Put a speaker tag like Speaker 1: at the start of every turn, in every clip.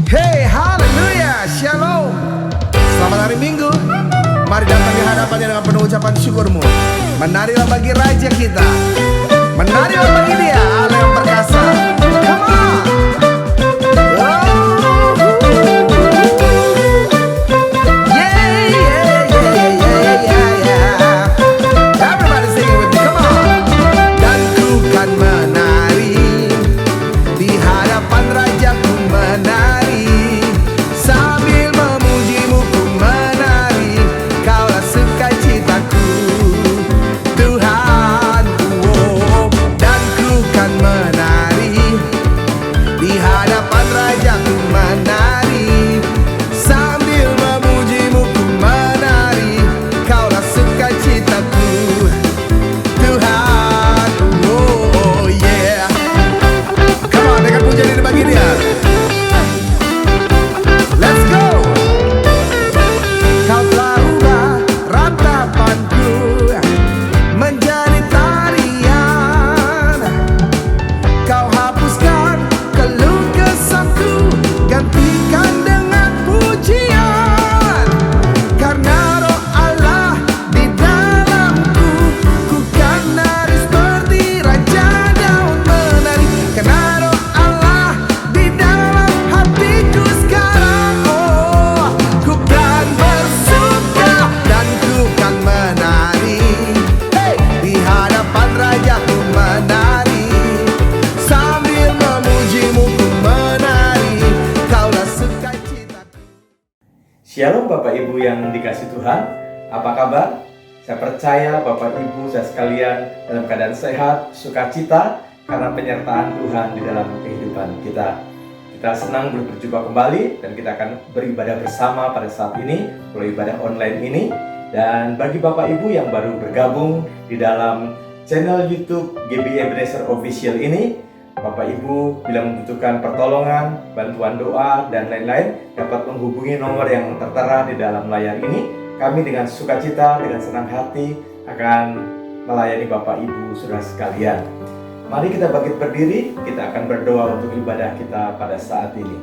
Speaker 1: Hey, haleluya, shalom. Selamat hari Minggu. Mari datang di hadapannya dengan penuh ucapan syukurmu. Menarilah bagi Raja kita. Menarilah bagi Dia, Allah yang perkasa. Come on.
Speaker 2: Shalom Bapak Ibu yang dikasih Tuhan, apa kabar? Saya percaya Bapak Ibu saya sekalian dalam keadaan sehat, sukacita karena penyertaan Tuhan di dalam kehidupan kita. Kita senang berjumpa kembali dan kita akan beribadah bersama pada saat ini melalui ibadah online ini. Dan bagi Bapak Ibu yang baru bergabung di dalam channel YouTube GB Ebenezer Official ini, Bapak Ibu bila membutuhkan pertolongan, bantuan doa, dan lain-lain dapat menghubungi nomor yang tertera di dalam layar ini. Kami dengan sukacita, dengan senang hati akan melayani Bapak Ibu saudara sekalian. Mari kita bangkit berdiri, kita akan berdoa untuk ibadah kita pada saat ini.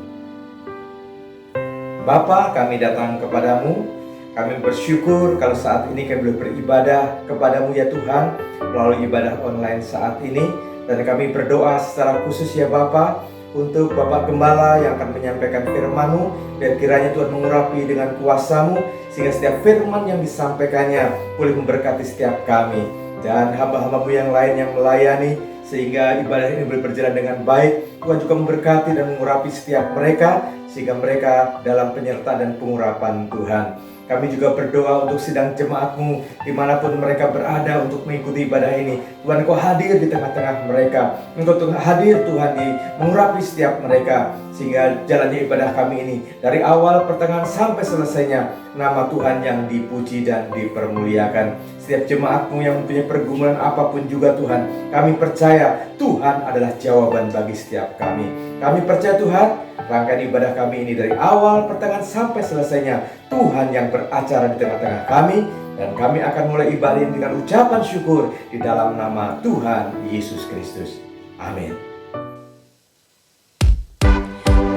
Speaker 2: Bapa, kami datang kepadamu. Kami bersyukur kalau saat ini kami boleh beribadah kepadamu ya Tuhan melalui ibadah online saat ini. Dan kami berdoa secara khusus ya Bapa untuk Bapak Gembala yang akan menyampaikan firman-Mu, dan kiranya Tuhan mengurapi dengan kuasa-Mu sehingga setiap firman yang disampaikannya boleh memberkati setiap kami dan hamba-hamba-Mu yang lain yang melayani, sehingga ibadah ini boleh berjalan dengan baik. Tuhan juga memberkati dan mengurapi setiap mereka sehingga mereka dalam penyertaan dan pengurapan Tuhan. Kami juga berdoa untuk sidang jemaat-Mu dimanapun mereka berada untuk mengikuti ibadah ini. Tuhan, Engkau hadir di tengah-tengah mereka. Engkau hadir Tuhan di mengurapi setiap mereka sehingga jalannya ibadah kami ini dari awal, pertengahan sampai selesainya nama Tuhan yang dipuji dan dipermuliakan. Setiap jemaat-Mu yang mempunyai pergumulan apapun juga Tuhan, kami percaya Tuhan adalah jawaban bagi setiap kami. Kami percaya Tuhan, rangkaian ibadah kami ini dari awal, pertengahan sampai selesainya Tuhan yang beracara di tengah-tengah kami, dan kami akan mulai ibadah ini dengan ucapan syukur di dalam nama Tuhan Yesus Kristus. Amin.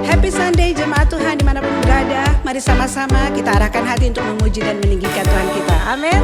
Speaker 3: Happy Sunday jemaat Tuhan dimanapun berada. Mari sama-sama kita arahkan hati untuk memuji dan meninggikan Tuhan kita. Amin.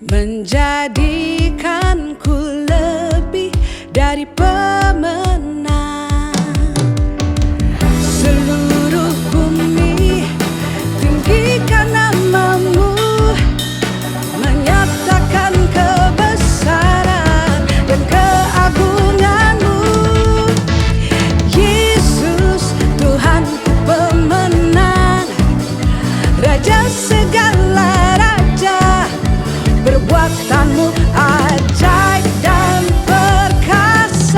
Speaker 3: Menjadikanku lebih dari pemenang. Seluruh bumi tinggikan nama-Mu, menyatakan kebesaran dan keagungan-Mu. Yesus Tuhanku pemenang, Raja segala raja. Perbuatan-Mu ajaib dan perkasa.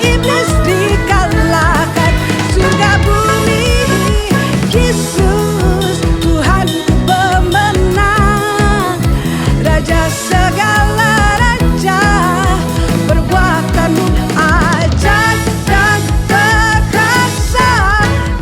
Speaker 3: iblis dikalahkan. Surga bumi, Yesus Tuhanku pemenang, Raja segala raja. Perbuatanmu ajaib dan perkasa.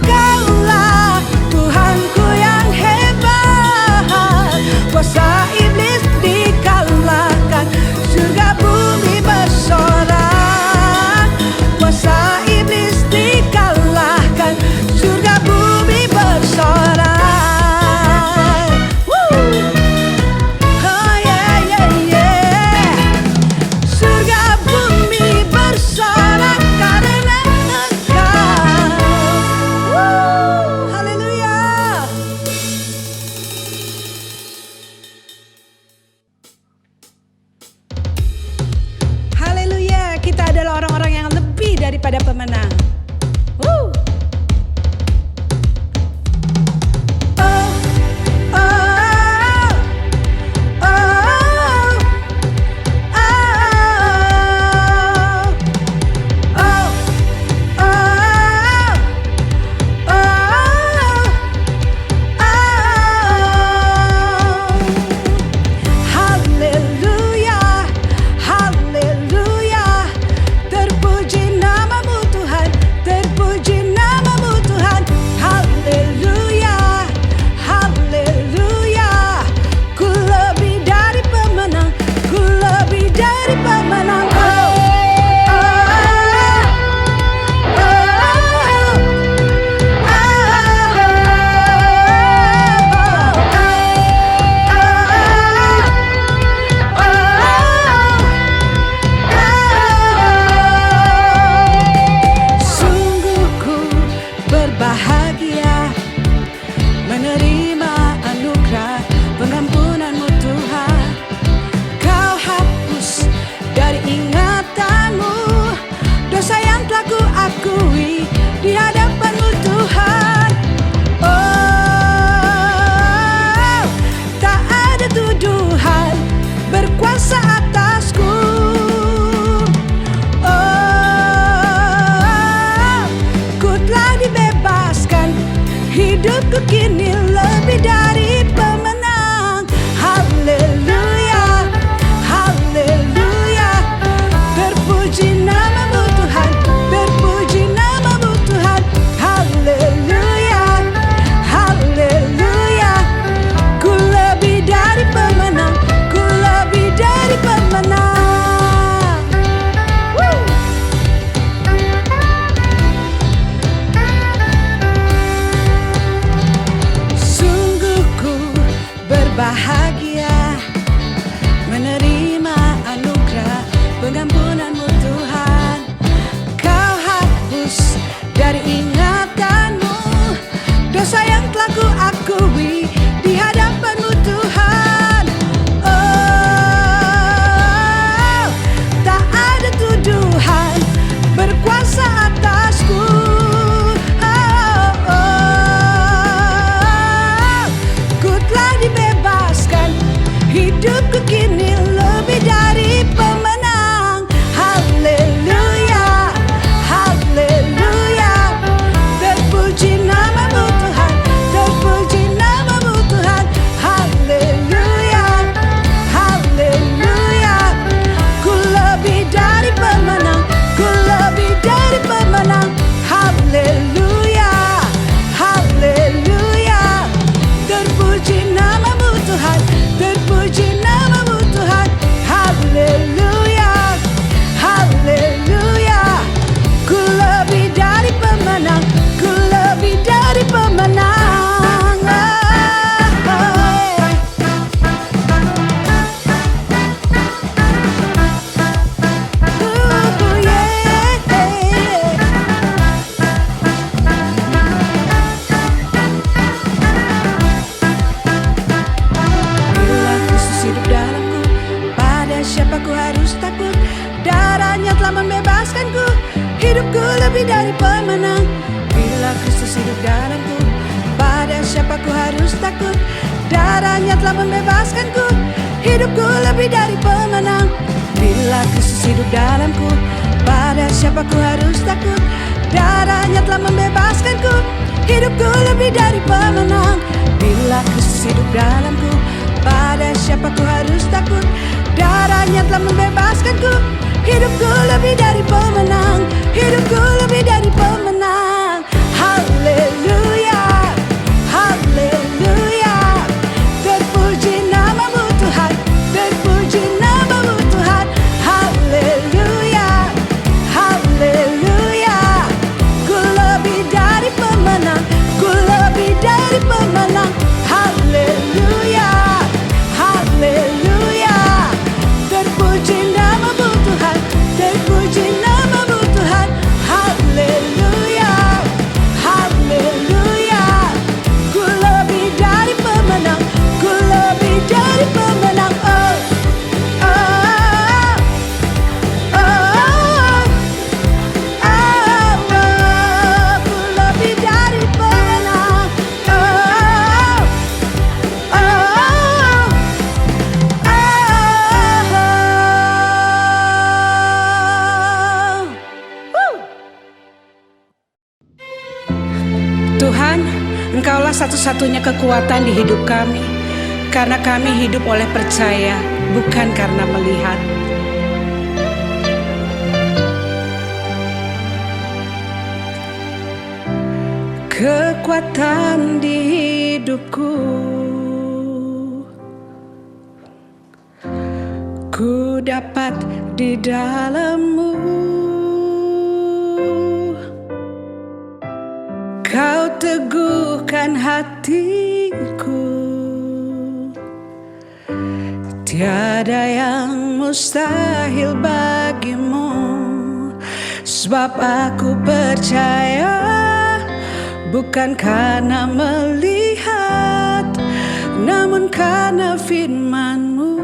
Speaker 3: Kaulah Tuhanku yang hebat, kuasa iblis dikalahkan. Surga bumi bersorak, kuasa iblis dikalahkan. Surga bumi bersorak. Woo! Oh yeah, yeah, yeah. Surga bumi bersorak karena Engkau. Woo! Haleluya. Haleluya, kita adalah orang-orang yang lebih daripada pemenang. Woo! Oh, oh, oh, haleluya, haleluya. Terpuji namamu Tuhan, terpuji namamu Tuhan. Haleluya, haleluya. Ku lebih dari pemenang, ku lebih dari pemenang. Sungguh ku berbahagia menerima anugerah pengampunanmu Tuhan. Kau hapus dari ingatanmu dosa yang telah ku akui di hadapanmu Tuhan. Oh, tak ada tuduhan berkuasa atasku. Oh, ku telah dibebaskan, hidupku kini lebih dari pemenang. Haleluya, haleluya. Terpuji namamu Tuhan, terpuji namamu Tuhan. Haleluya, haleluya. Ku lebih dari pemenang, ku lebih dari pemenang. Woo! Sungguh ku berbahagia menerima anugerah pengampunanmu Tuhan. Kau hapus dari ingatanmu dosa yang telah ku akui di hadapanmu Tuhan. Oh, tak ada tuduhan berkuasa atasku. Oh, oh, ku telah dibebaskan, hidupku kini lebih dari pemenang. Haleluya, haleluya. Terpuji namamu Tuhan, terpuji namamu Tuhan. Haleluya, haleluya. Ku lebih dari pemenang, ku lebih dari pemenang. Haleluya, haleluya. Terpuji namamu Tuhan, terpuji namamu Tuhan. Haleluya, haleluya. Ku lebih dari pemenang, ku lebih dari pemenang. Bila Kristus hidup dalamku, pada siapa ku harus takut? Darahnya telah membebaskanku, hidupku lebih dari pemenang. Bila Kristus hidup dalamku, pada siapa ku harus takut? Darahnya telah membebaskanku, hidupku lebih dari pemenang. Bila Kristus hidup dalamku, Pada siapa ku harus takut? Darahnya telah membebaskanku. Hidupku lebih dari pemenang bila Kristus hidup dalamku. Pada siapa ku harus takut? Darahnya telah membebaskanku. Hidupku lebih dari pemenang. Hidupku lebih dari pemenang. Haleluya, haleluya. Terpuji namamu Tuhan, terpuji namamu Tuhan. Haleluya, haleluya. Ku lebih dari pemenang, ku lebih dari pemenang. Haleluya, haleluya. Terpuji namamu Tuhan, terpuji namamu Tuhan. Haleluya, haleluya. Ku lebih dari pemenang, ku lebih dari pemenang. Oh, oh, oh, oh, oh. Ku lebih dari pemenang. Oh, oh, oh. Tuhan, Engkaulah satu-satunya kekuatan di hidup kami, karena kami hidup oleh percaya, bukan karena melihat. Kekuatan di hidupku, ku dapat di dalam-Mu. Kau teguhkan hatiku, tiada yang mustahil bagimu. Sebab aku percaya, bukan karena melihat, namun karena firman-Mu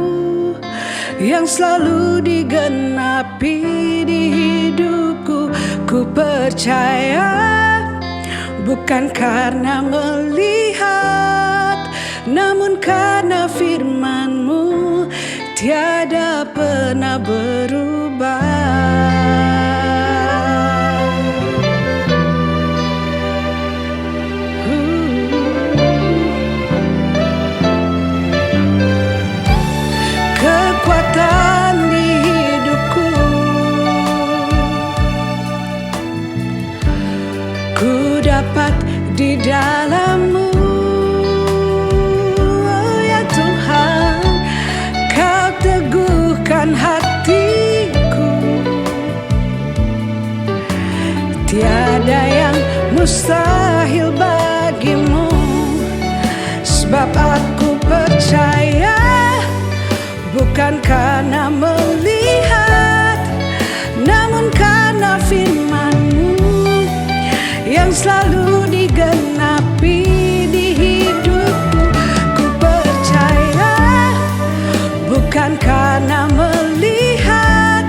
Speaker 3: yang selalu digenapi di hidupku. Ku percaya, bukan karena melihat, namun karena firman-Mu tiada pernah berubah. Kekuatan di hidupku, ku dapat di dalam-Mu. Oh ya Tuhan, Kau teguhkan hatiku, tiada yang mustahil bagimu. Sebab aku percaya, bukan karena melihat, namun karena firman-Mu yang selalu digenapi di hidupku. Ku percaya, bukan karena melihat,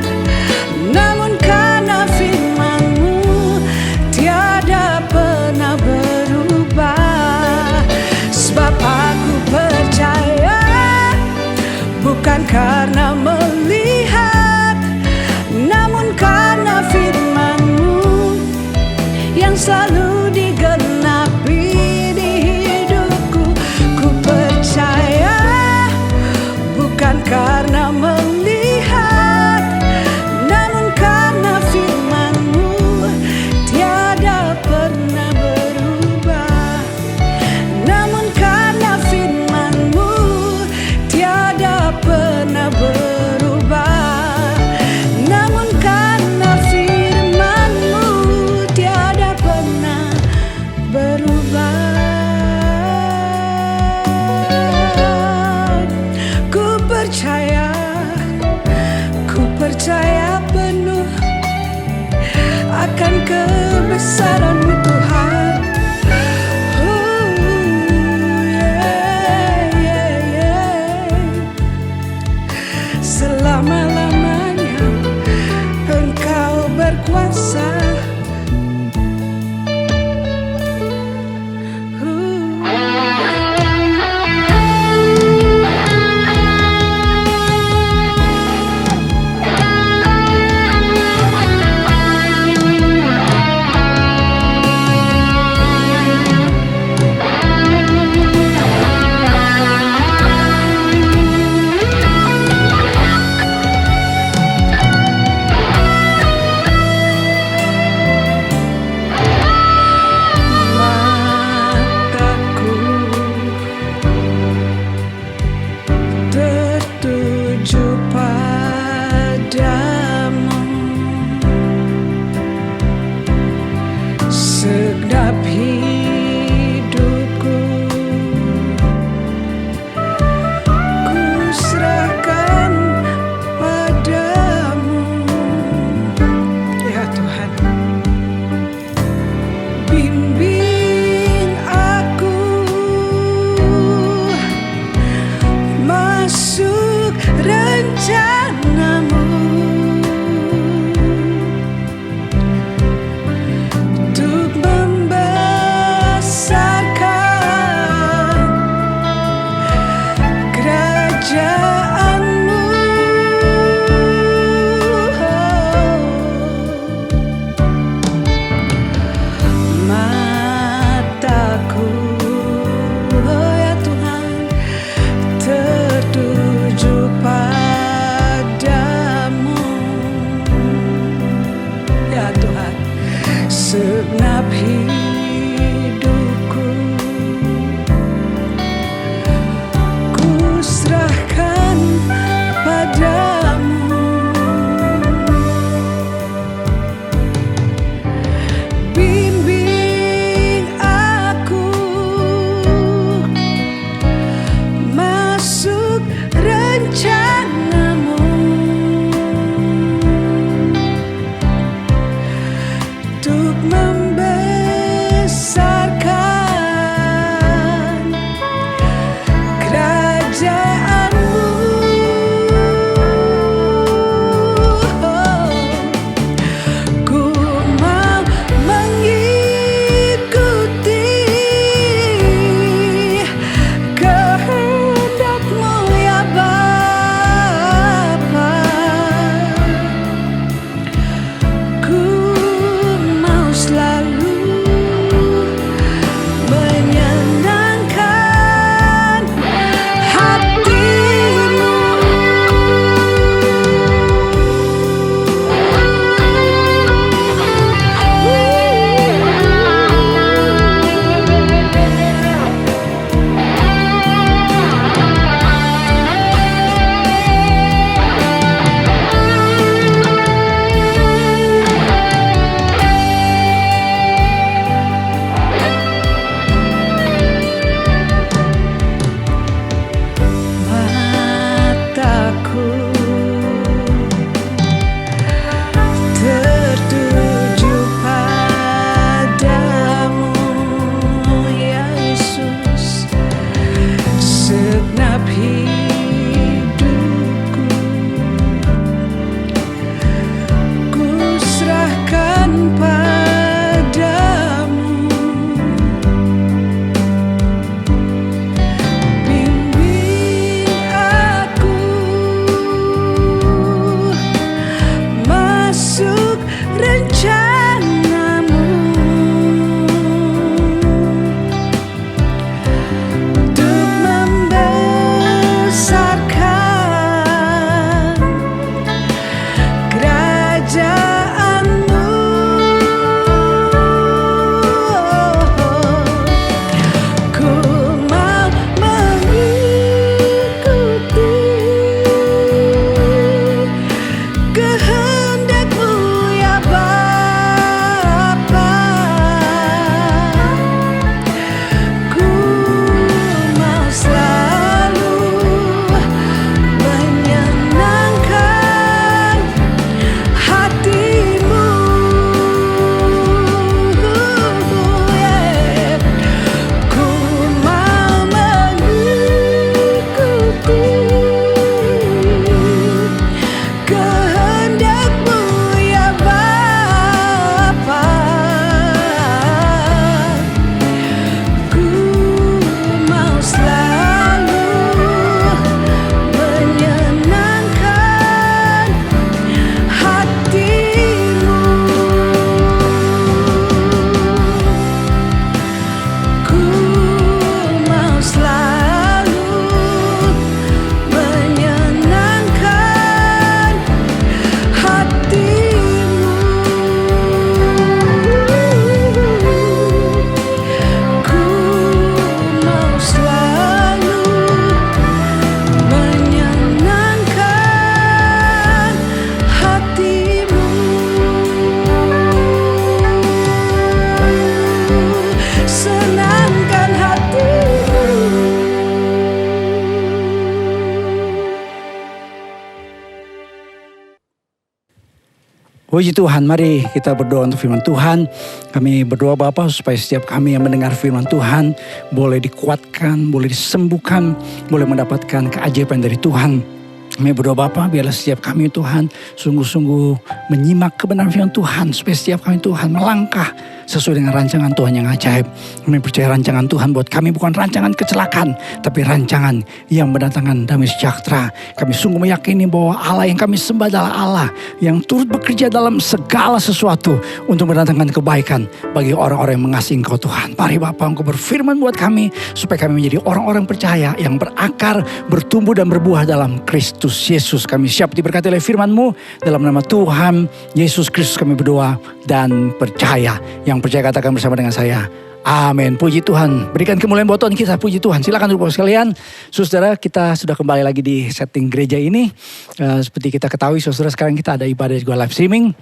Speaker 3: namun karena firman-Mu tiada pernah berubah. Sebab aku percaya, bukan karena melihat, namun karena firman-Mu yang selalu digenapi di hidupku. Ku percaya, bukan karena melihat, namun karena firman-Mu tiada pernah berubah. Namun karena firman-Mu tiada pernah berubah. Namun karena firman-Mu tiada pernah berubah. Ku percaya penuh akan kebesaran-Mu Tuhan. Yeah, yeah, yeah. Selama-lamanya Engkau berkuasa. segenap hidupku ku serahkan padamu, ya Tuhan. Bimbing aku masuk rencanamu, untuk membesarkan kerajaanmu. Mataku, ya Tuhan, tertuju padamu, ya Tuhan. Segenap hidupku ku serahkan padamu. Bimbing aku masuk rencanamu, untuk membesarkan kerajaanmu. Ku mau mengikuti kehendak-Mu, ya Bapa. Ku mau selalu
Speaker 4: Puji Tuhan, mari kita berdoa untuk firman Tuhan. Kami berdoa Bapa supaya setiap kami yang mendengar firman Tuhan boleh dikuatkan, boleh disembuhkan, boleh mendapatkan keajaiban dari Tuhan. Kami berdoa Bapa, biarlah setiap kami Tuhan sungguh-sungguh menyimak kebenaran firman Tuhan. Supaya setiap kami Tuhan melangkah sesuai dengan rancangan Tuhan yang ajaib. Kami percaya rancangan Tuhan buat kami bukan rancangan kecelakaan, tapi rancangan yang mendatangkan damai sejahtera. Kami sungguh meyakini bahwa Allah yang kami sembah adalah Allah yang turut bekerja dalam segala sesuatu untuk mendatangkan kebaikan bagi orang-orang yang mengasihi Engkau Tuhan. Mari Bapa, Engkau berfirman buat kami supaya kami menjadi orang-orang percaya yang berakar, bertumbuh dan berbuah dalam Kristus Yesus. Kami siap diberkati oleh firman-Mu. Dalam nama Tuhan Yesus Kristus kami berdoa dan percaya. Yang percaya katakan bersama dengan saya, amin. Puji Tuhan. Berikan kemuliaan buat Tuhan kita. Puji Tuhan. Silakan duduk sekalian. Saudara, kita sudah kembali lagi di setting gereja ini. Seperti kita ketahui saudara, sekarang kita ada ibadah juga live streaming.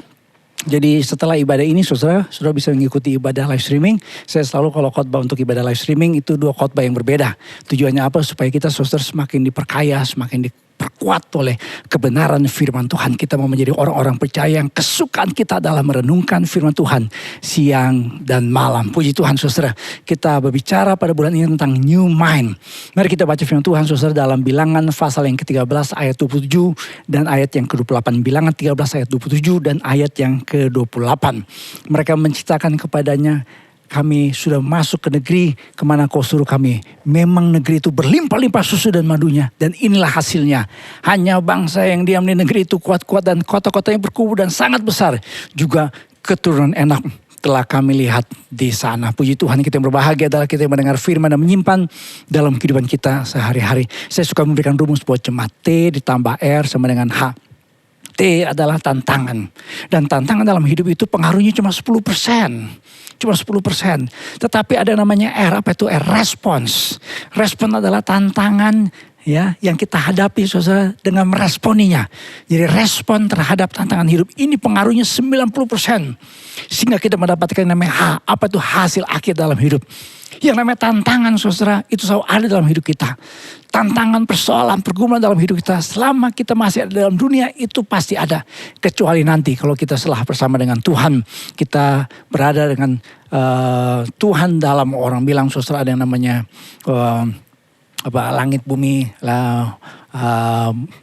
Speaker 4: Jadi setelah ibadah ini saudara bisa mengikuti ibadah live streaming. Saya selalu kalau khotbah untuk ibadah live streaming itu 2 khotbah yang berbeda. Tujuannya apa? Supaya kita saudara semakin diperkaya, semakin diperkuat oleh kebenaran firman Tuhan. Kita mau menjadi orang-orang percaya yang kesukaan kita adalah merenungkan firman Tuhan siang dan malam. Puji Tuhan saudara. Kita berbicara pada bulan ini tentang new mind. Mari kita baca firman Tuhan saudara dalam Bilangan pasal yang ke-13 ayat 27 dan ayat yang ke-28. Bilangan 13 ayat 27 dan ayat yang ke-28. Mereka menciptakan kepadanya, kami sudah masuk ke negeri kemana kau suruh kami. Memang negeri itu berlimpah-limpah susu dan madunya. Dan inilah hasilnya. Hanya bangsa yang diam di negeri itu kuat-kuat dan kota-kotanya berkubu dan sangat besar. Juga keturunan enak telah kami lihat di sana. Puji Tuhan, kita yang berbahagia adalah kita yang mendengar firman dan menyimpan dalam kehidupan kita sehari-hari. Saya suka memberikan rumus buat jemaat. T ditambah R sama dengan H. T adalah tantangan. Dan tantangan dalam hidup itu pengaruhnya cuma 10%. Cuma 10%. Tetapi ada namanya R. Apa itu R? Respons. Respon adalah tantangan ya yang kita hadapi saudara dengan meresponinya. Jadi respon terhadap tantangan hidup ini pengaruhnya 90%. Sehingga kita mendapatkan yang namanya H. Apa itu hasil akhir dalam hidup? Yang namanya tantangan saudara itu selalu ada dalam hidup kita. Tantangan, persoalan, pergumulan dalam hidup kita selama kita masih ada dalam dunia itu pasti ada. Kecuali nanti kalau kita setelah bersama dengan Tuhan, kita berada dengan Tuhan dalam, orang bilang saudara ada yang namanya langit bumi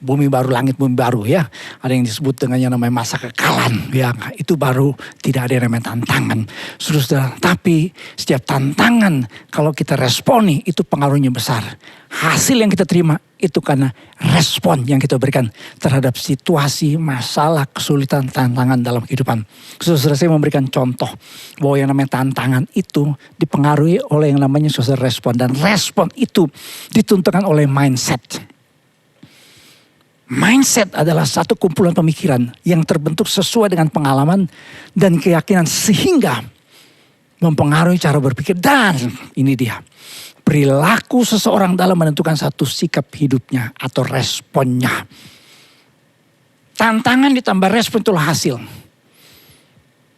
Speaker 4: bumi baru, langit bumi baru ya. Ada yang disebut dengan yang namanya masa kekalan ya. Itu baru tidak ada yang namanya tantangan. Saudara, tapi setiap tantangan kalau kita responi itu pengaruhnya besar. Hasil yang kita terima itu karena respon yang kita berikan terhadap situasi, masalah, kesulitan, tantangan dalam kehidupan. Saudara, saya memberikan contoh bahwa yang namanya tantangan itu dipengaruhi oleh yang namanya saudara respon. Dan respon itu ditentukan oleh mindset. Mindset adalah satu kumpulan pemikiran yang terbentuk sesuai dengan pengalaman dan keyakinan sehingga mempengaruhi cara berpikir. Dan ini dia, perilaku seseorang dalam menentukan satu sikap hidupnya atau responnya. Tantangan ditambah respon itulah hasil.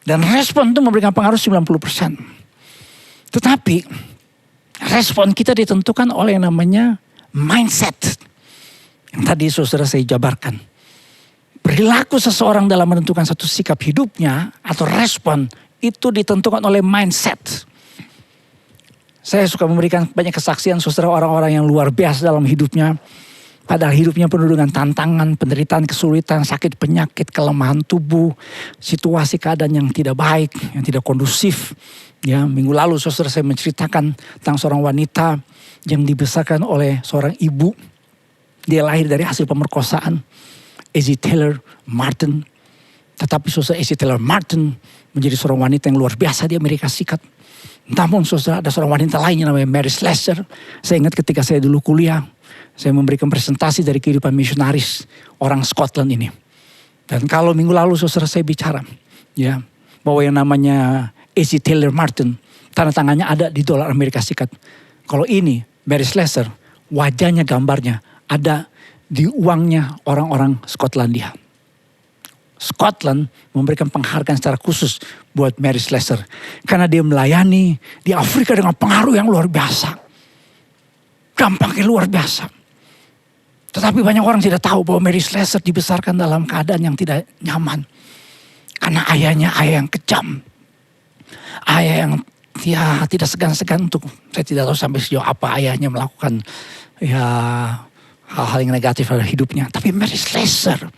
Speaker 4: Dan respon itu memberikan pengaruh 90%. Tetapi respon kita ditentukan oleh yang namanya mindset. Yang tadi saudara saya jabarkan. Perilaku seseorang dalam menentukan satu sikap hidupnya atau respon itu ditentukan oleh mindset. Saya suka memberikan banyak kesaksian saudara orang-orang yang luar biasa dalam hidupnya. Padahal hidupnya penuh dengan tantangan, penderitaan, kesulitan, sakit, penyakit, kelemahan tubuh, situasi keadaan yang tidak baik, yang tidak kondusif. Ya, minggu lalu saudara saya menceritakan tentang seorang wanita yang dibesarkan oleh seorang ibu. Dia lahir dari hasil pemerkosaan. Ezzie Taylor Martin. Tetapi saudara, Ezzie Taylor Martin menjadi seorang wanita yang luar biasa di Amerika Serikat. Namun saudara, ada seorang wanita lain yang namanya Mary Slessor. Saya ingat ketika saya dulu kuliah, saya memberikan presentasi dari kehidupan misionaris orang Scotland ini. Dan kalau minggu lalu saudara saya bicara, ya, bahwa yang namanya Ezzie Taylor Martin, tanda tangannya ada di dolar Amerika Serikat. Kalau ini Mary Slessor, wajahnya, gambarnya ada di uangnya orang-orang Skotlandia. Scotland memberikan penghargaan secara khusus buat Mary Slessor. Karena dia melayani di Afrika dengan pengaruh yang luar biasa. Dampaknya luar biasa. Tetapi banyak orang tidak tahu bahwa Mary Slessor dibesarkan dalam keadaan yang tidak nyaman. Karena ayahnya ayah yang kejam. Ayah yang tidak segan-segan untuk, saya tidak tahu sampai sejauh apa ayahnya melakukan hal-hal yang negatif pada hidupnya. Tapi Mary Slessor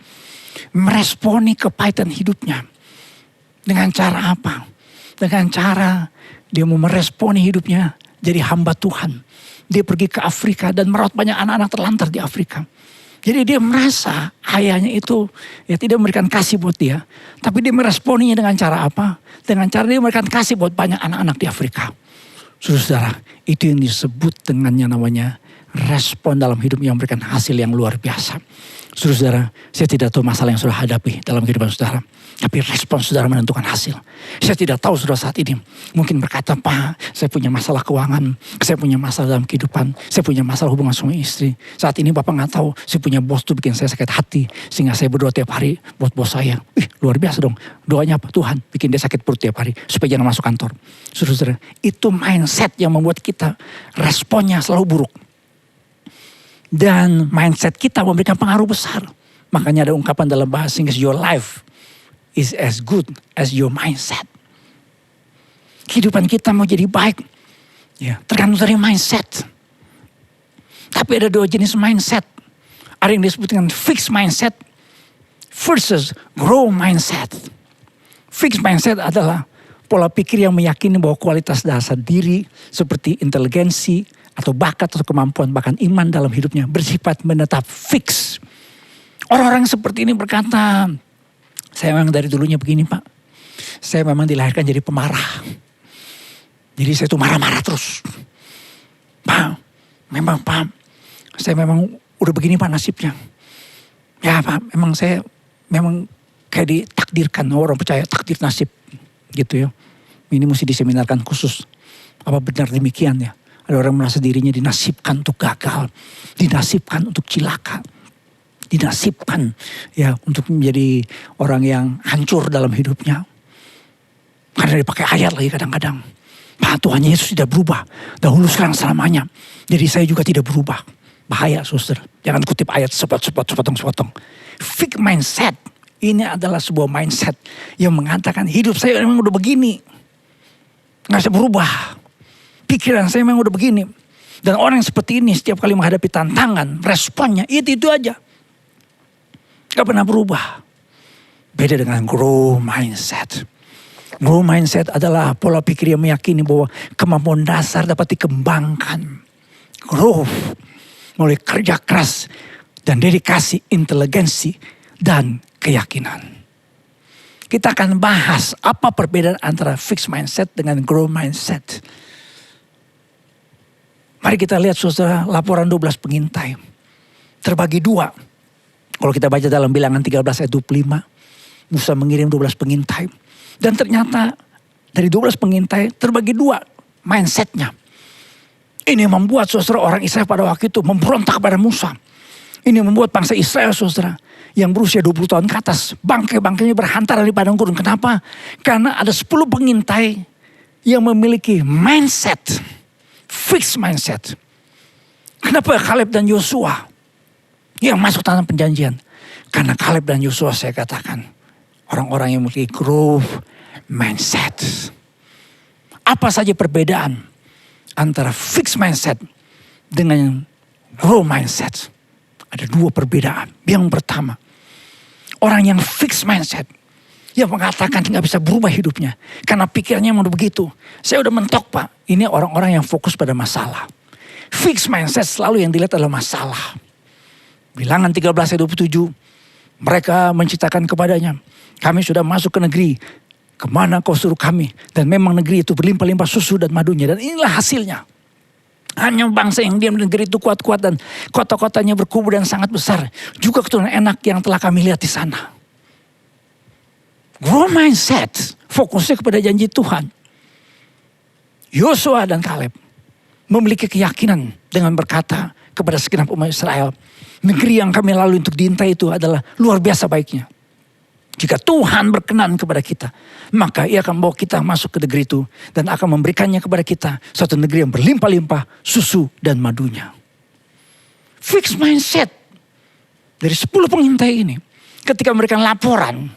Speaker 4: meresponi kepahitan hidupnya. Dengan cara apa? Dengan cara dia mau meresponi hidupnya jadi hamba Tuhan. Dia pergi ke Afrika dan merawat banyak anak-anak terlantar di Afrika. Jadi dia merasa ayahnya itu tidak memberikan kasih buat dia. Tapi dia meresponinya dengan cara apa? Dengan cara dia memberikan kasih buat banyak anak-anak di Afrika. Saudara, itu yang disebut dengannya namanya respon dalam hidup yang memberikan hasil yang luar biasa. Saudara, saya tidak tahu masalah yang saudara hadapi dalam kehidupan saudara. Tapi respon saudara menentukan hasil. Saya tidak tahu saudara saat ini mungkin berkata, Pak, saya punya masalah keuangan. Saya punya masalah dalam kehidupan. Saya punya masalah hubungan suami istri. Saat ini Bapak gak tahu, saya punya bos tuh bikin saya sakit hati. Sehingga saya berdoa tiap hari buat bos saya. Luar biasa dong. Doanya apa? Tuhan bikin dia sakit perut tiap hari. Supaya jangan masuk kantor. Saudara, itu mindset yang membuat kita responnya selalu buruk. Dan mindset kita memberikan pengaruh besar. Makanya ada ungkapan dalam bahasa Inggris, your life is as good as your mindset. Kehidupan kita mau jadi baik, tergantung dari mindset. Tapi ada dua jenis mindset. Ada yang disebut dengan fixed mindset versus growth mindset. Fixed mindset adalah pola pikir yang meyakini bahwa kualitas dasar diri seperti inteligensi, atau bakat atau kemampuan bahkan iman dalam hidupnya bersifat menetap fix. Orang-orang seperti ini berkata, saya memang dari dulunya begini Pak. Saya memang dilahirkan jadi pemarah. Jadi saya tuh marah-marah terus. Pak, saya memang udah begini Pak nasibnya. Ya Pak, saya memang kayak ditakdirkan. Orang percaya takdir nasib gitu ya. Ini mesti diseminarkan khusus. Apa benar demikian ya? Ada orang merasa dirinya dinasibkan untuk gagal. Dinasibkan untuk cilaka. Dinasibkan untuk menjadi orang yang hancur dalam hidupnya. Karena dipakai ayat lagi kadang-kadang. Pak, Tuhan Yesus tidak berubah. Dahulu sekarang selamanya. Jadi saya juga tidak berubah. Bahaya saudara. Jangan kutip ayat sepotong-sepotong. Fixed mindset. Ini adalah sebuah mindset yang mengatakan hidup saya memang udah begini. Gak bisa berubah. Pikiran saya memang udah begini. Dan orang yang seperti ini setiap kali menghadapi tantangan, responnya itu aja. Gak pernah berubah. Beda dengan grow mindset. Grow mindset adalah pola pikir yang meyakini bahwa kemampuan dasar dapat dikembangkan. Growth melalui kerja keras dan dedikasi, inteligensi dan keyakinan. Kita akan bahas apa perbedaan antara fixed mindset dengan grow mindset. Mari kita lihat saudara laporan 12 pengintai. Terbagi dua. Kalau kita baca dalam Bilangan 13 ayat 25. Musa mengirim 12 pengintai. Dan ternyata dari 12 pengintai terbagi dua mindsetnya. Ini membuat saudara orang Israel pada waktu itu memberontak kepada Musa. Ini membuat bangsa Israel saudara yang berusia 20 tahun ke atas. Bangkai-bangkainya berhantaran di padang gurun. Kenapa? Karena ada 10 pengintai yang memiliki mindset. Fixed mindset. Kenapa Kaleb dan Yosua yang masuk tanah perjanjian? Karena Kaleb dan Yosua saya katakan orang-orang yang memiliki growth mindset. Apa saja perbedaan antara fixed mindset dengan growth mindset? Ada dua perbedaan. Yang pertama, orang yang fixed mindset yang mengatakan nggak bisa berubah hidupnya. Karena pikirannya mau begitu. Saya udah mentok Pak. Ini orang-orang yang fokus pada masalah. Fixed mindset selalu yang dilihat adalah masalah. Bilangan 13 ayat 27. Mereka menciptakan kepadanya. Kami sudah masuk ke negeri. Kemana kau suruh kami. Dan memang negeri itu berlimpah-limpah susu dan madunya. Dan inilah hasilnya. Hanya bangsa yang diam di negeri itu kuat-kuat. Dan kota-kotanya berkubu dan sangat besar. Juga keturunan enak yang telah kami lihat di sana. Growth mindset, fokusnya kepada janji Tuhan. Yosua dan Kaleb memiliki keyakinan dengan berkata kepada segenap umat Israel, negeri yang kami lalui untuk diintai itu adalah luar biasa baiknya. Jika Tuhan berkenan kepada kita, maka Ia akan bawa kita masuk ke negeri itu dan akan memberikannya kepada kita suatu negeri yang berlimpah-limpah susu dan madunya. Fixed mindset dari 10 pengintai ini, ketika memberikan laporan,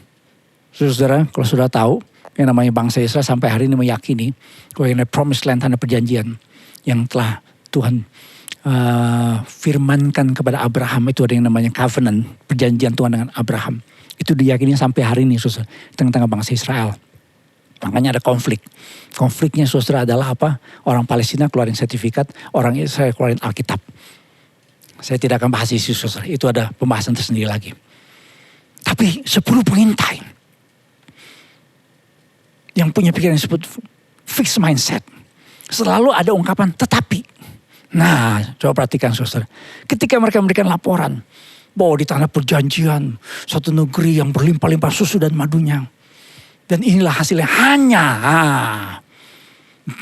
Speaker 4: Saudara, kalau sudah tahu, yang namanya bangsa Israel sampai hari ini meyakini kalau yang promised land, tanah perjanjian yang telah Tuhan firmankan kepada Abraham, itu ada yang namanya covenant, perjanjian Tuhan dengan Abraham. Itu diyakini sampai hari ini, saudara, tengah-tengah bangsa Israel. Makanya ada konflik. Konfliknya, saudara, adalah apa? Orang Palestina keluarin sertifikat, orang Israel keluarin Alkitab. Saya tidak akan bahas isu, saudara. Itu ada pembahasan tersendiri lagi. Tapi 10 pengintai yang punya pikiran yang disebut fixed mindset. Selalu ada ungkapan tetapi. Nah, coba perhatikan, saudara. Ketika mereka memberikan laporan bahwa di tanah perjanjian, suatu negeri yang berlimpah-limpah susu dan madunya. Dan inilah hasilnya hanya,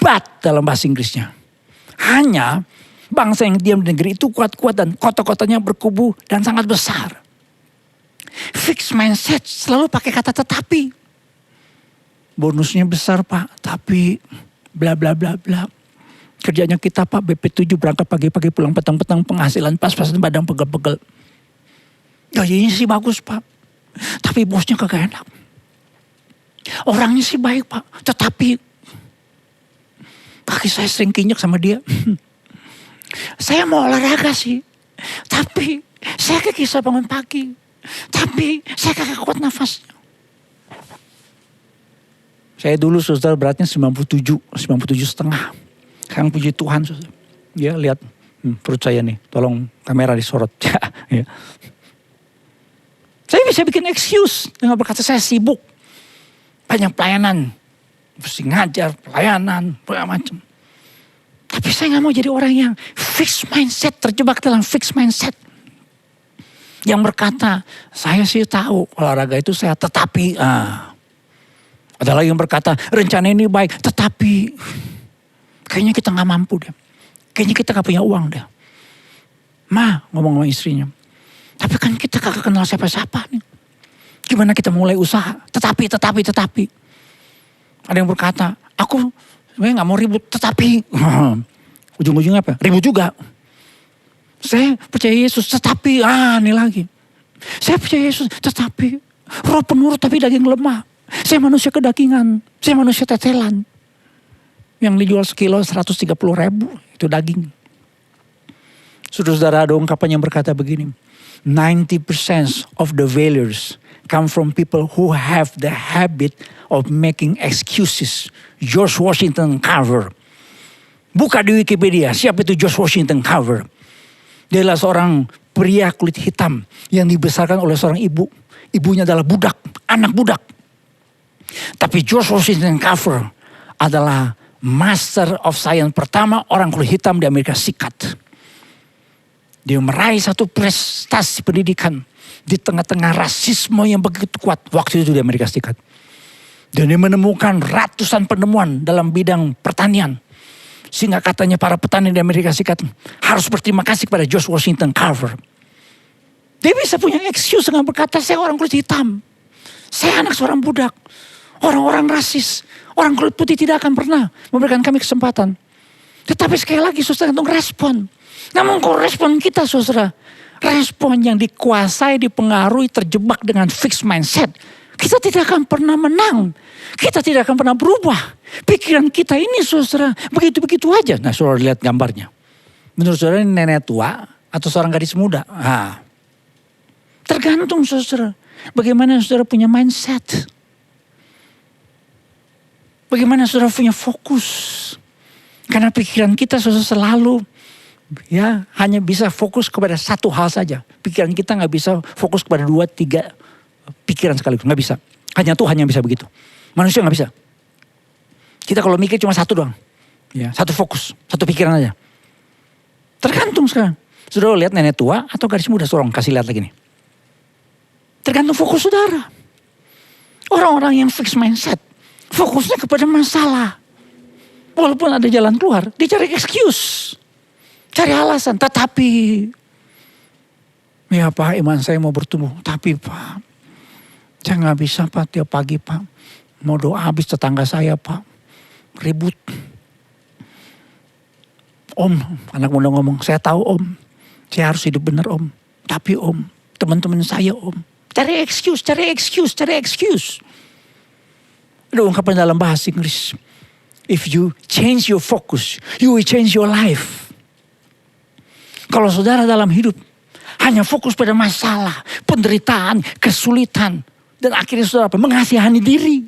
Speaker 4: but dalam bahasa Inggrisnya. Hanya bangsa yang diam di negeri itu kuat-kuat dan kota-kotanya berkubu dan sangat besar. Fixed mindset selalu pakai kata tetapi. Bonusnya besar Pak, tapi bla bla bla bla. Kerjanya kita Pak, BP7 berangkat pagi-pagi pulang petang-petang, penghasilan pas-pasan badan pegel-pegel. Gajinya sih bagus Pak, tapi bosnya kagak enak. Orangnya sih baik Pak, tetapi kaki saya sering kinjek sama dia. Saya mau olahraga sih, tapi saya kagak bangun pagi. Tapi saya kagak kuat nafasnya. Saya dulu, saudara, beratnya 97,5. Sekarang puji Tuhan, saudara. Ya, lihat perut saya nih. Tolong kamera disorot. Ya. Saya bisa bikin excuse dengan berkata saya sibuk. Banyak pelayanan. Mesti ngajar, pelayanan, segala macam. Tapi saya gak mau jadi orang yang fixed mindset, terjebak dalam fixed mindset. Yang berkata, saya sih tahu olahraga itu saya tetapi... Ada lagi yang berkata, rencana ini baik, tetapi kayaknya kita gak mampu deh. Kayaknya kita gak punya uang deh. Ma, ngomong sama istrinya. Tapi kan kita kagak kenal siapa-siapa nih. Gimana kita mulai usaha? Tetapi. Ada yang berkata, aku sebenarnya gak mau ribut, tetapi. Ujung-ujungnya apa? Ribut juga. Saya percaya Yesus, tetapi, ini lagi. Saya percaya Yesus, tetapi roh penurut tapi daging lemah. Saya manusia kedagingan, saya manusia tetelan. Yang dijual sekilo 130.000, itu daging. Saudara, ada ungkapan yang berkata begini. 90% of the failures come from people who have the habit of making excuses. George Washington Carver. Buka di Wikipedia, siapa itu George Washington Carver? Dia adalah seorang pria kulit hitam yang dibesarkan oleh seorang ibu. Ibunya adalah budak, anak budak. Tapi George Washington Carver adalah Master of Science pertama orang kulit hitam di Amerika Serikat. Dia meraih satu prestasi pendidikan di tengah-tengah rasisme yang begitu kuat waktu itu di Amerika Serikat. Dan dia menemukan ratusan penemuan dalam bidang pertanian. Sehingga katanya para petani di Amerika Serikat harus berterima kasih kepada George Washington Carver. Dia bisa punya excuse dengan berkata, saya orang kulit hitam. Saya anak seorang budak. Orang-orang rasis, orang kulit putih tidak akan pernah memberikan kami kesempatan. Tetapi sekali lagi, saudara, untuk respon. Namun kalau respon kita, saudara, respon yang dikuasai, dipengaruhi, terjebak dengan fixed mindset, kita tidak akan pernah menang. Kita tidak akan pernah berubah. Pikiran kita ini, saudara, begitu-begitu aja. Nah, saudara lihat gambarnya. Menurut saudara ini nenek tua atau seorang gadis muda? Tergantung, saudara. Bagaimana saudara punya mindset. Bagaimana saudara punya fokus. Karena pikiran kita saudara selalu hanya bisa fokus kepada satu hal saja. Pikiran kita gak bisa fokus kepada 2-3 pikiran sekaligus. Gak bisa. Hanya Tuhan yang bisa begitu. Manusia gak bisa. Kita kalau mikir cuma satu doang. Satu fokus. Satu pikiran aja. Tergantung sekarang. Saudara lihat nenek tua atau gadis muda. Saudara kasih lihat lagi nih. Tergantung fokus saudara. Orang-orang yang fixed mindset. Fokusnya kepada masalah. Walaupun ada jalan keluar, dia cari excuse. Cari alasan. Tetapi, ya Pak, iman saya mau bertumbuh. Tapi Pak, saya gak bisa Pak tiap pagi Pak. Mau doa habis tetangga saya Pak. Ribut. Om, anak muda ngomong, saya tahu Om. Saya harus hidup benar Om. Tapi Om, teman-teman saya Om. Cari excuse. Ada ungkapan dalam bahasa Inggris. If you change your focus, you will change your life. Kalau saudara dalam hidup hanya fokus pada masalah, penderitaan, kesulitan, dan akhirnya saudara mengasihani diri.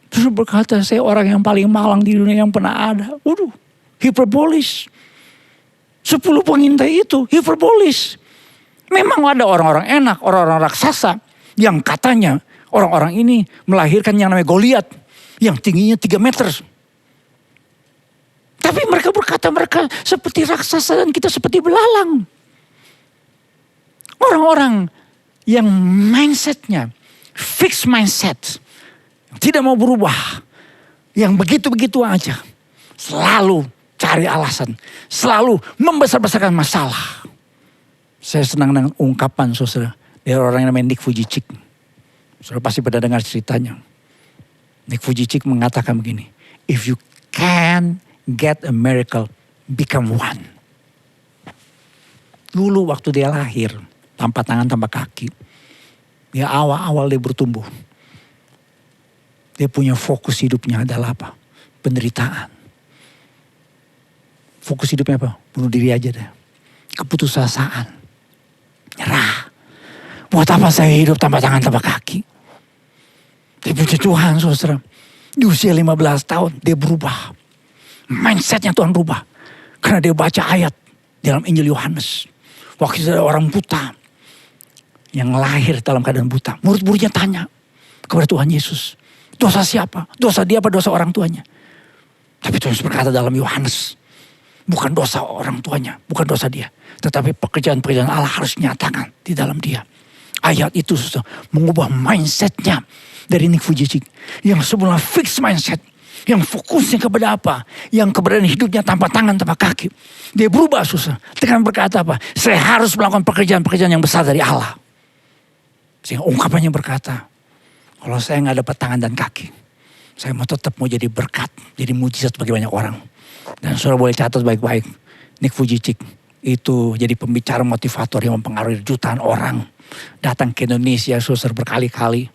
Speaker 4: Terus berkata, saya orang yang paling malang di dunia yang pernah ada. Waduh, hiperbolis. 10 pengintai itu hiperbolis. Memang ada orang-orang enak, orang-orang raksasa yang katanya orang-orang ini melahirkan yang namanya Goliat yang tingginya 3 meter. Tapi mereka berkata mereka seperti raksasa dan kita seperti belalang. Orang-orang yang mindsetnya fixed mindset, tidak mau berubah, yang begitu-begitu aja, selalu cari alasan, selalu membesar-besarkan masalah. Saya senang dengan ungkapan saudara dari orang yang namanya Nick Vujicic. Saudara pasti pada dengar ceritanya. Nick Vujicic mengatakan begini, if you can get a miracle, become one. Dulu waktu dia lahir, tanpa tangan, tanpa kaki, dia awal-awal dia bertumbuh. Dia punya fokus hidupnya adalah apa? Penderitaan. Fokus hidupnya apa? Bunuh diri aja deh. Keputusasaan. Nyerah. Buat apa saya hidup tanpa tangan, tanpa kaki? Dia puji Tuhan saudara. Di usia 15 tahun dia berubah. Mindsetnya Tuhan berubah. Karena dia baca ayat dalam Injil Yohanes. Waktu itu ada orang buta. Yang lahir dalam keadaan buta. Murid-muridnya tanya kepada Tuhan Yesus. Dosa siapa? Dosa dia apa dosa orang tuanya? Tapi Tuhan Yesus berkata dalam Yohanes. Bukan dosa orang tuanya, bukan dosa dia. Tetapi pekerjaan-pekerjaan Allah harus dinyatakan di dalam dia. Ayat itu susah mengubah mindsetnya dari Nick Vujicic. Yang sebelumnya fixed mindset. Yang fokusnya kepada apa? Yang keberadaan hidupnya tanpa tangan, tanpa kaki. Dia berubah susah. Dengan berkata apa? Saya harus melakukan pekerjaan-pekerjaan yang besar dari Allah. Sehingga ungkapannya berkata, kalau saya gak dapat tangan dan kaki, saya tetap mau jadi berkat, jadi mujizat bagi banyak orang. Dan saudara boleh catat baik-baik, Nick Vujicic itu jadi pembicara motivator yang mempengaruhi jutaan orang. Datang ke Indonesia saudara berkali-kali.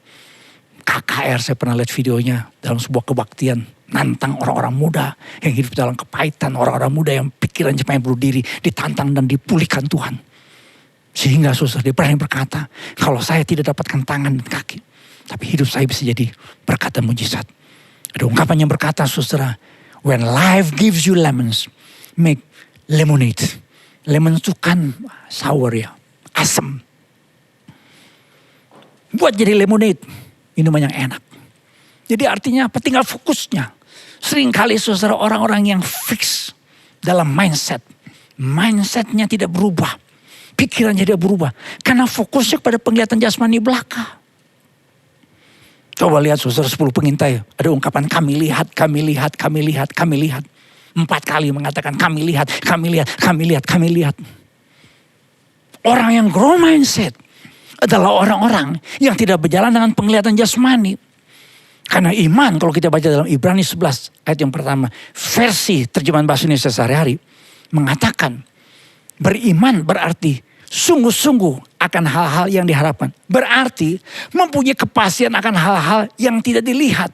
Speaker 4: KKR saya pernah lihat videonya dalam sebuah kebaktian. Nantang orang-orang muda yang hidup dalam kepahitan. Orang-orang muda yang pikiran pengen bunuh diri. Ditantang dan dipulihkan Tuhan. Sehingga saudara dia berani berkata, kalau saya tidak dapatkan tangan dan kaki, tapi hidup saya bisa jadi berkat dan mujizat. Ada ungkapan yang berkata saudara, when life gives you lemons, make lemonade. Lemon itu kan sour ya, asam. Buat jadi lemonade, minuman yang enak. Jadi artinya apa? Tinggal fokusnya. Seringkali saudara orang-orang yang fix dalam mindset. Mindsetnya tidak berubah. Pikirannya tidak berubah. Karena fokusnya pada penglihatan jasmani belaka. Coba lihat saudara 10 pengintai. Ada ungkapan kami lihat, kami lihat, kami lihat, kami lihat. 4 kali mengatakan kami lihat, kami lihat, kami lihat, kami lihat. Orang yang grow mindset adalah orang-orang yang tidak berjalan dengan penglihatan jasmani. Karena iman kalau kita baca dalam Ibrani 11 ayat yang pertama. Versi terjemahan bahasa Indonesia sehari-hari. Mengatakan beriman berarti sungguh-sungguh akan hal-hal yang diharapkan. Berarti mempunyai kepastian akan hal-hal yang tidak dilihat.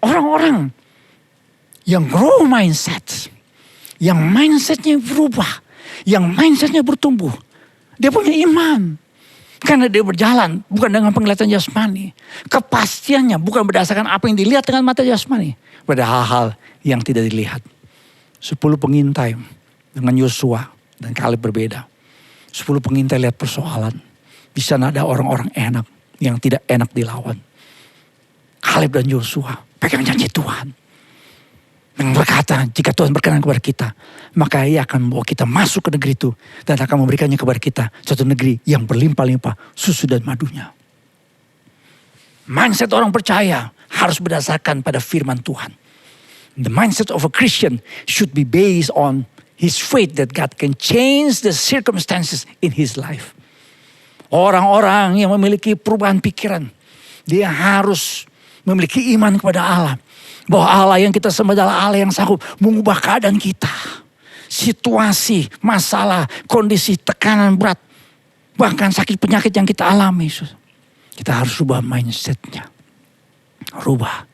Speaker 4: Orang-orang yang grow mindset, yang mindsetnya berubah, yang mindsetnya bertumbuh, dia punya iman. Karena dia berjalan bukan dengan penglihatan jasmani. Kepastiannya bukan berdasarkan apa yang dilihat dengan mata jasmani. Pada hal-hal yang tidak dilihat. 10 pengintai dengan Yosua dan Kaleb berbeda. 10 pengintai lihat persoalan. Di sana ada orang-orang enak yang tidak enak dilawan. Kaleb dan Yosua pegang janji Tuhan. Dan berkata, jika Tuhan berkenan kepada kita, maka Ia akan membawa kita masuk ke negeri itu dan akan memberikannya kepada kita suatu negeri yang berlimpah-limpah susu dan madunya. Mindset orang percaya harus berdasarkan pada firman Tuhan. The mindset of a Christian should be based on his faith that God can change the circumstances in his life. Orang-orang yang memiliki perubahan pikiran, dia harus memiliki iman kepada Allah. Bahwa Allah yang kita sembah adalah Allah yang sanggup mengubah keadaan kita. Situasi, masalah, kondisi, tekanan berat. Bahkan sakit penyakit yang kita alami. Kita harus rubah mindsetnya. Rubah.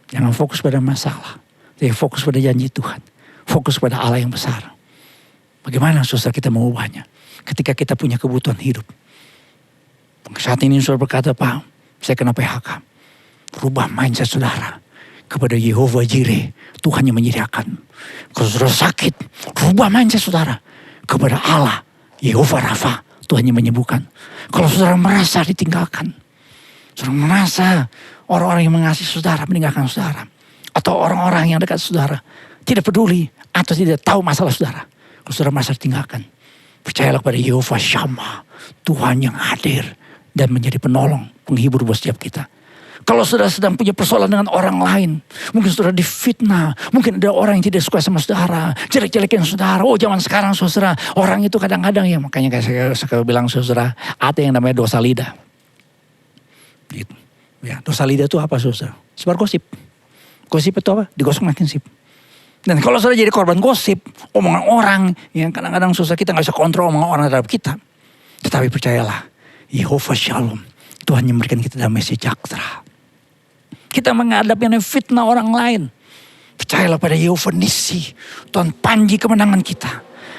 Speaker 4: Jangan fokus pada masalah. Tapi fokus pada janji Tuhan. Fokus pada Allah yang besar. Bagaimana saudara kita mengubahnya? Ketika kita punya kebutuhan hidup. Saat ini saudara berkata, Pak, saya kena PHK. Rubah mindset saudara kepada Yehova Jireh, Tuhan yang menyediakan. Kalau saudara sakit, rubah mindset saudara kepada Allah, Yehova Rafa, Tuhan yang menyembuhkan. Kalau saudara merasa ditinggalkan, saudara merasa orang-orang yang mengasihi saudara meninggalkan saudara, atau orang-orang yang dekat saudara tidak peduli atau tidak tahu masalah saudara, kalau saudara merasa ditinggalkan, percayalah kepada Yehova Shammah, Tuhan yang hadir dan menjadi penolong, penghibur buat setiap kita. Kalau saudara sedang punya persoalan dengan orang lain, mungkin saudara difitnah, mungkin ada orang yang tidak suka sama saudara, jelek-jelekin saudara. Oh, zaman sekarang saudara, orang itu kadang-kadang ya, makanya kayak saya suka bilang saudara, ada yang namanya dosa lidah. Gitu. Ya, dosa lidah itu apa saudara? Sebar gosip. Gosip itu apa? Digosok makin sip. Dan kalau saudara jadi korban gosip, omongan orang, yang kadang-kadang saudara kita gak bisa kontrol omongan orang terhadap kita. Tetapi percayalah, Yehova Shalom, Tuhan yang memberikan kita damai sejahtera. Kita menghadapi fitnah orang lain. Percayalah pada Yehova Nissi, Tuhan panji kemenangan kita.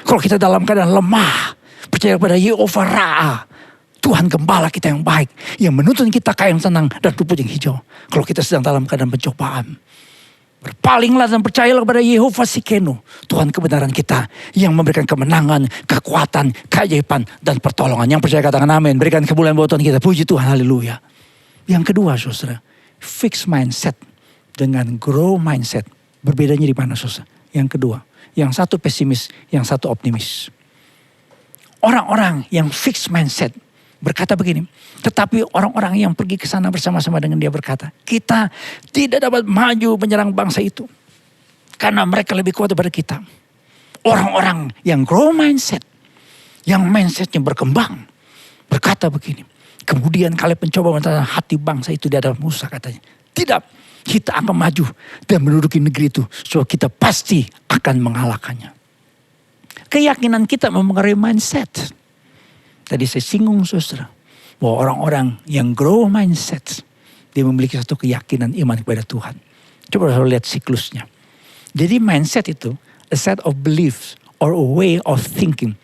Speaker 4: Kalau kita dalam keadaan lemah, percayalah pada Yehova Ra'a, Tuhan gembala kita yang baik, yang menuntun kita kain tenang dan rumput yang hijau. Kalau kita sedang dalam keadaan pencobaan, berpalinglah dan percayalah kepada Yehova Sikenu, Tuhan kebenaran kita, yang memberikan kemenangan, kekuatan, keajaiban, dan pertolongan. Yang percaya katakan amin. Berikan kemuliaan buat Tuhan kita. Puji Tuhan, haleluya. Yang kedua saudara, fix mindset dengan grow mindset. Berbedanya di mana saudara? Yang kedua, yang satu pesimis, yang satu optimis. Orang-orang yang fix mindset berkata begini, tetapi orang-orang yang pergi ke sana bersama-sama dengan dia berkata, kita tidak dapat maju menyerang bangsa itu karena mereka lebih kuat daripada kita. Orang-orang yang grow mindset, yang mindsetnya berkembang, berkata begini, kemudian kalian mencoba menentukan hati bangsa itu di hadapan Musa, katanya. Tidak, kita akan maju dan menduduki negeri itu. So kita pasti akan mengalahkannya. Keyakinan kita mempengaruhi mindset. Tadi saya singgung saudara, bahwa orang-orang yang grow mindset, dia memiliki satu keyakinan iman kepada Tuhan. Coba saudara lihat siklusnya. Jadi mindset itu a set of beliefs or a way of thinking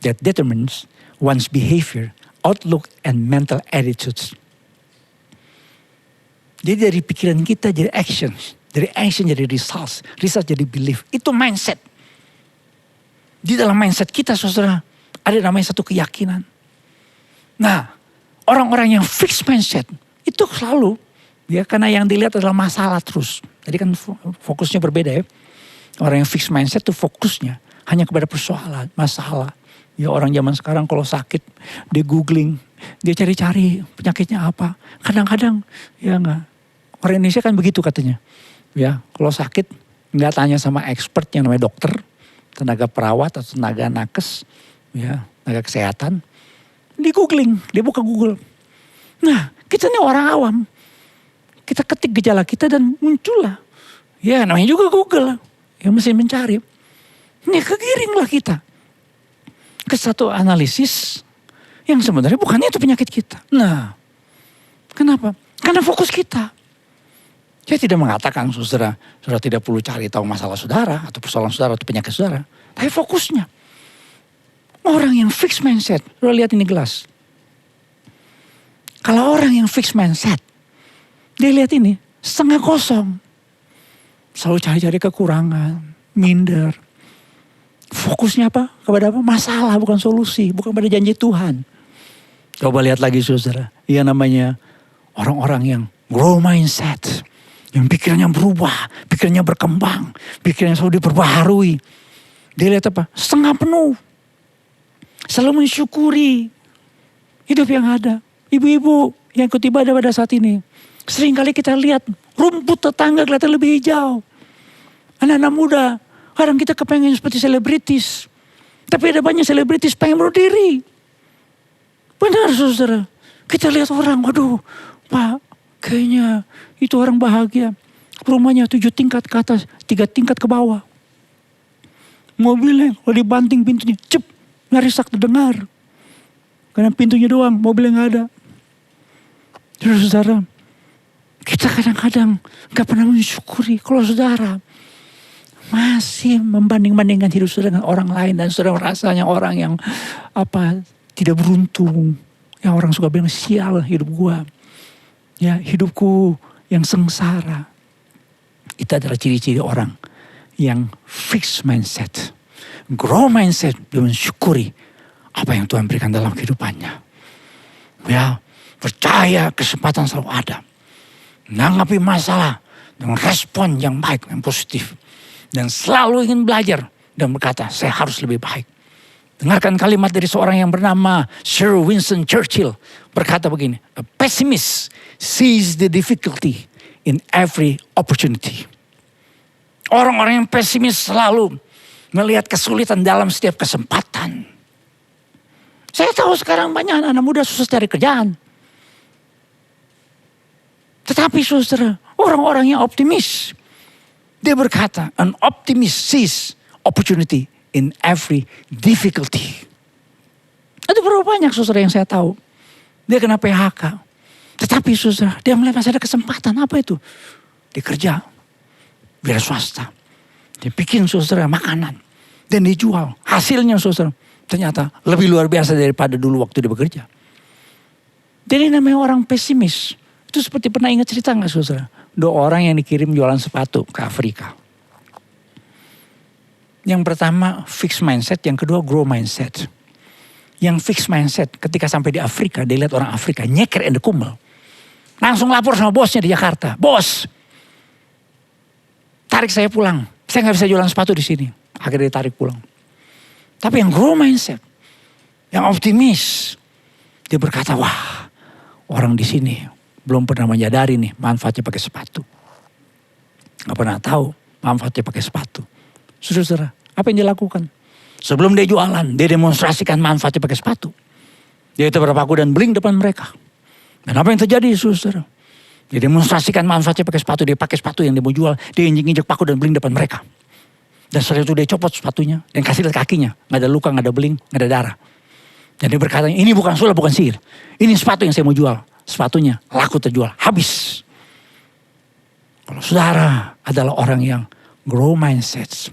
Speaker 4: that determines one's behavior, outlook, and mental attitudes. Jadi dari pikiran kita jadi actions, dari action jadi results, results jadi belief. Itu mindset. Di dalam mindset kita saudara, ada namanya satu keyakinan. Nah, orang-orang yang fixed mindset itu selalu, ya karena yang dilihat adalah masalah terus. Jadi kan fokusnya berbeda ya. Orang yang fixed mindset itu fokusnya hanya kepada persoalan, masalah. Ya orang zaman sekarang kalau sakit, dia googling, dia cari-cari penyakitnya apa. Kadang-kadang ya enggak. Orang Indonesia kan begitu katanya. Ya kalau sakit nggak tanya sama expert yang namanya dokter, tenaga perawat atau tenaga nakes, ya tenaga kesehatan. Di googling, dia buka Google. Nah kita ini orang awam. Kita ketik gejala kita dan muncullah. Ya namanya juga Google. Ya mesin mencari. Ini kegiringlah kita ke satu analisis yang sebenarnya bukan itu penyakit kita. Nah, kenapa? Karena fokus kita. Saya tidak mengatakan saudara tidak perlu cari tahu masalah saudara atau persoalan saudara atau penyakit saudara. Tapi fokusnya. Orang yang fixed mindset, saudara lihat ini gelas. Kalau orang yang fixed mindset, dia lihat ini setengah kosong. Selalu cari-cari kekurangan, minder. Fokusnya apa? Kepada apa? Masalah, bukan solusi. Bukan pada janji Tuhan. Coba lihat lagi saudara. Yang namanya orang-orang yang grow mindset. Yang pikirannya berubah. Pikirannya berkembang. Pikirannya selalu diperbaharui. Dia lihat apa? Setengah penuh. Selalu mensyukuri hidup yang ada. Ibu-ibu yang ikut ibadah pada saat ini. Seringkali kita lihat rumput tetangga kelihatan lebih hijau. Anak-anak muda. Kadang kita kepengen seperti selebritis. Tapi ada banyak selebritis pengen bunuh diri. Benar saudara. Kita lihat orang, waduh Pak kayaknya itu orang bahagia. Rumahnya 7 tingkat ke atas, 3 tingkat ke bawah. Mobilnya kalau dibanting pintunya, nyaris tak terdengar. Karena pintunya doang, mobilnya gak ada. Saudara, kita kadang-kadang gak pernah mensyukuri kalau saudara masih membanding-bandingkan hidup saudara dengan orang lain. Dan saudara rasanya orang yang tidak beruntung. Yang orang suka bilang sial hidup gua. Ya, hidupku yang sengsara. Itu adalah ciri-ciri orang yang fixed mindset. Grow mindset, dia mensyukuri apa yang Tuhan berikan dalam kehidupannya. Ya, percaya kesempatan selalu ada. Menanggapi masalah dengan respon yang baik, yang positif. Dan selalu ingin belajar dan berkata, saya harus lebih baik. Dengarkan kalimat dari seorang yang bernama Sir Winston Churchill. Berkata begini, a pessimist sees the difficulty in every opportunity. Orang-orang yang pesimis selalu melihat kesulitan dalam setiap kesempatan. Saya tahu sekarang banyak anak muda susah cari kerjaan. Tetapi saudara, orang-orang yang optimis. Dia berkata, an optimist sees opportunity in every difficulty. Ada berapa banyak saudara yang saya tahu. Dia kena PHK. Tetapi saudara, dia melihat masih ada kesempatan. Apa itu? Dia kerja. Biar swasta. Dia bikin saudara makanan. Dan dijual. Hasilnya saudara, ternyata lebih luar biasa daripada dulu waktu dia bekerja. Jadi namanya orang pesimis. Itu seperti pernah ingat cerita gak saudara? 2 orang yang dikirim jualan sepatu ke Afrika. Yang pertama fixed mindset, yang kedua grow mindset. Yang fixed mindset ketika sampai di Afrika, dia lihat orang Afrika nyeker and kumel. Langsung lapor sama bosnya di Jakarta. Bos, tarik saya pulang. Saya gak bisa jualan sepatu di sini. Akhirnya ditarik pulang. Tapi yang grow mindset, yang optimis, dia berkata, wah, orang di sini belum pernah menyadari nih manfaatnya pakai sepatu. Gak pernah tahu manfaatnya pakai sepatu. Saudara, apa yang dia lakukan? Sebelum dia jualan, dia demonstrasikan manfaatnya pakai sepatu. Dia tebar paku dan beling depan mereka. Dan apa yang terjadi saudara? Dia demonstrasikan manfaatnya pakai sepatu. Dia pakai sepatu yang dia mau jual. Dia injek-injek paku dan beling depan mereka. Dan setelah itu dia copot sepatunya. Dan kasih lihat kakinya. Gak ada luka, gak ada beling, gak ada darah. Dan dia berkata, ini bukan sulap, bukan sihir. Ini sepatu yang saya mau jual. Sepatunya laku terjual, habis. Kalau saudara adalah orang yang grow mindset.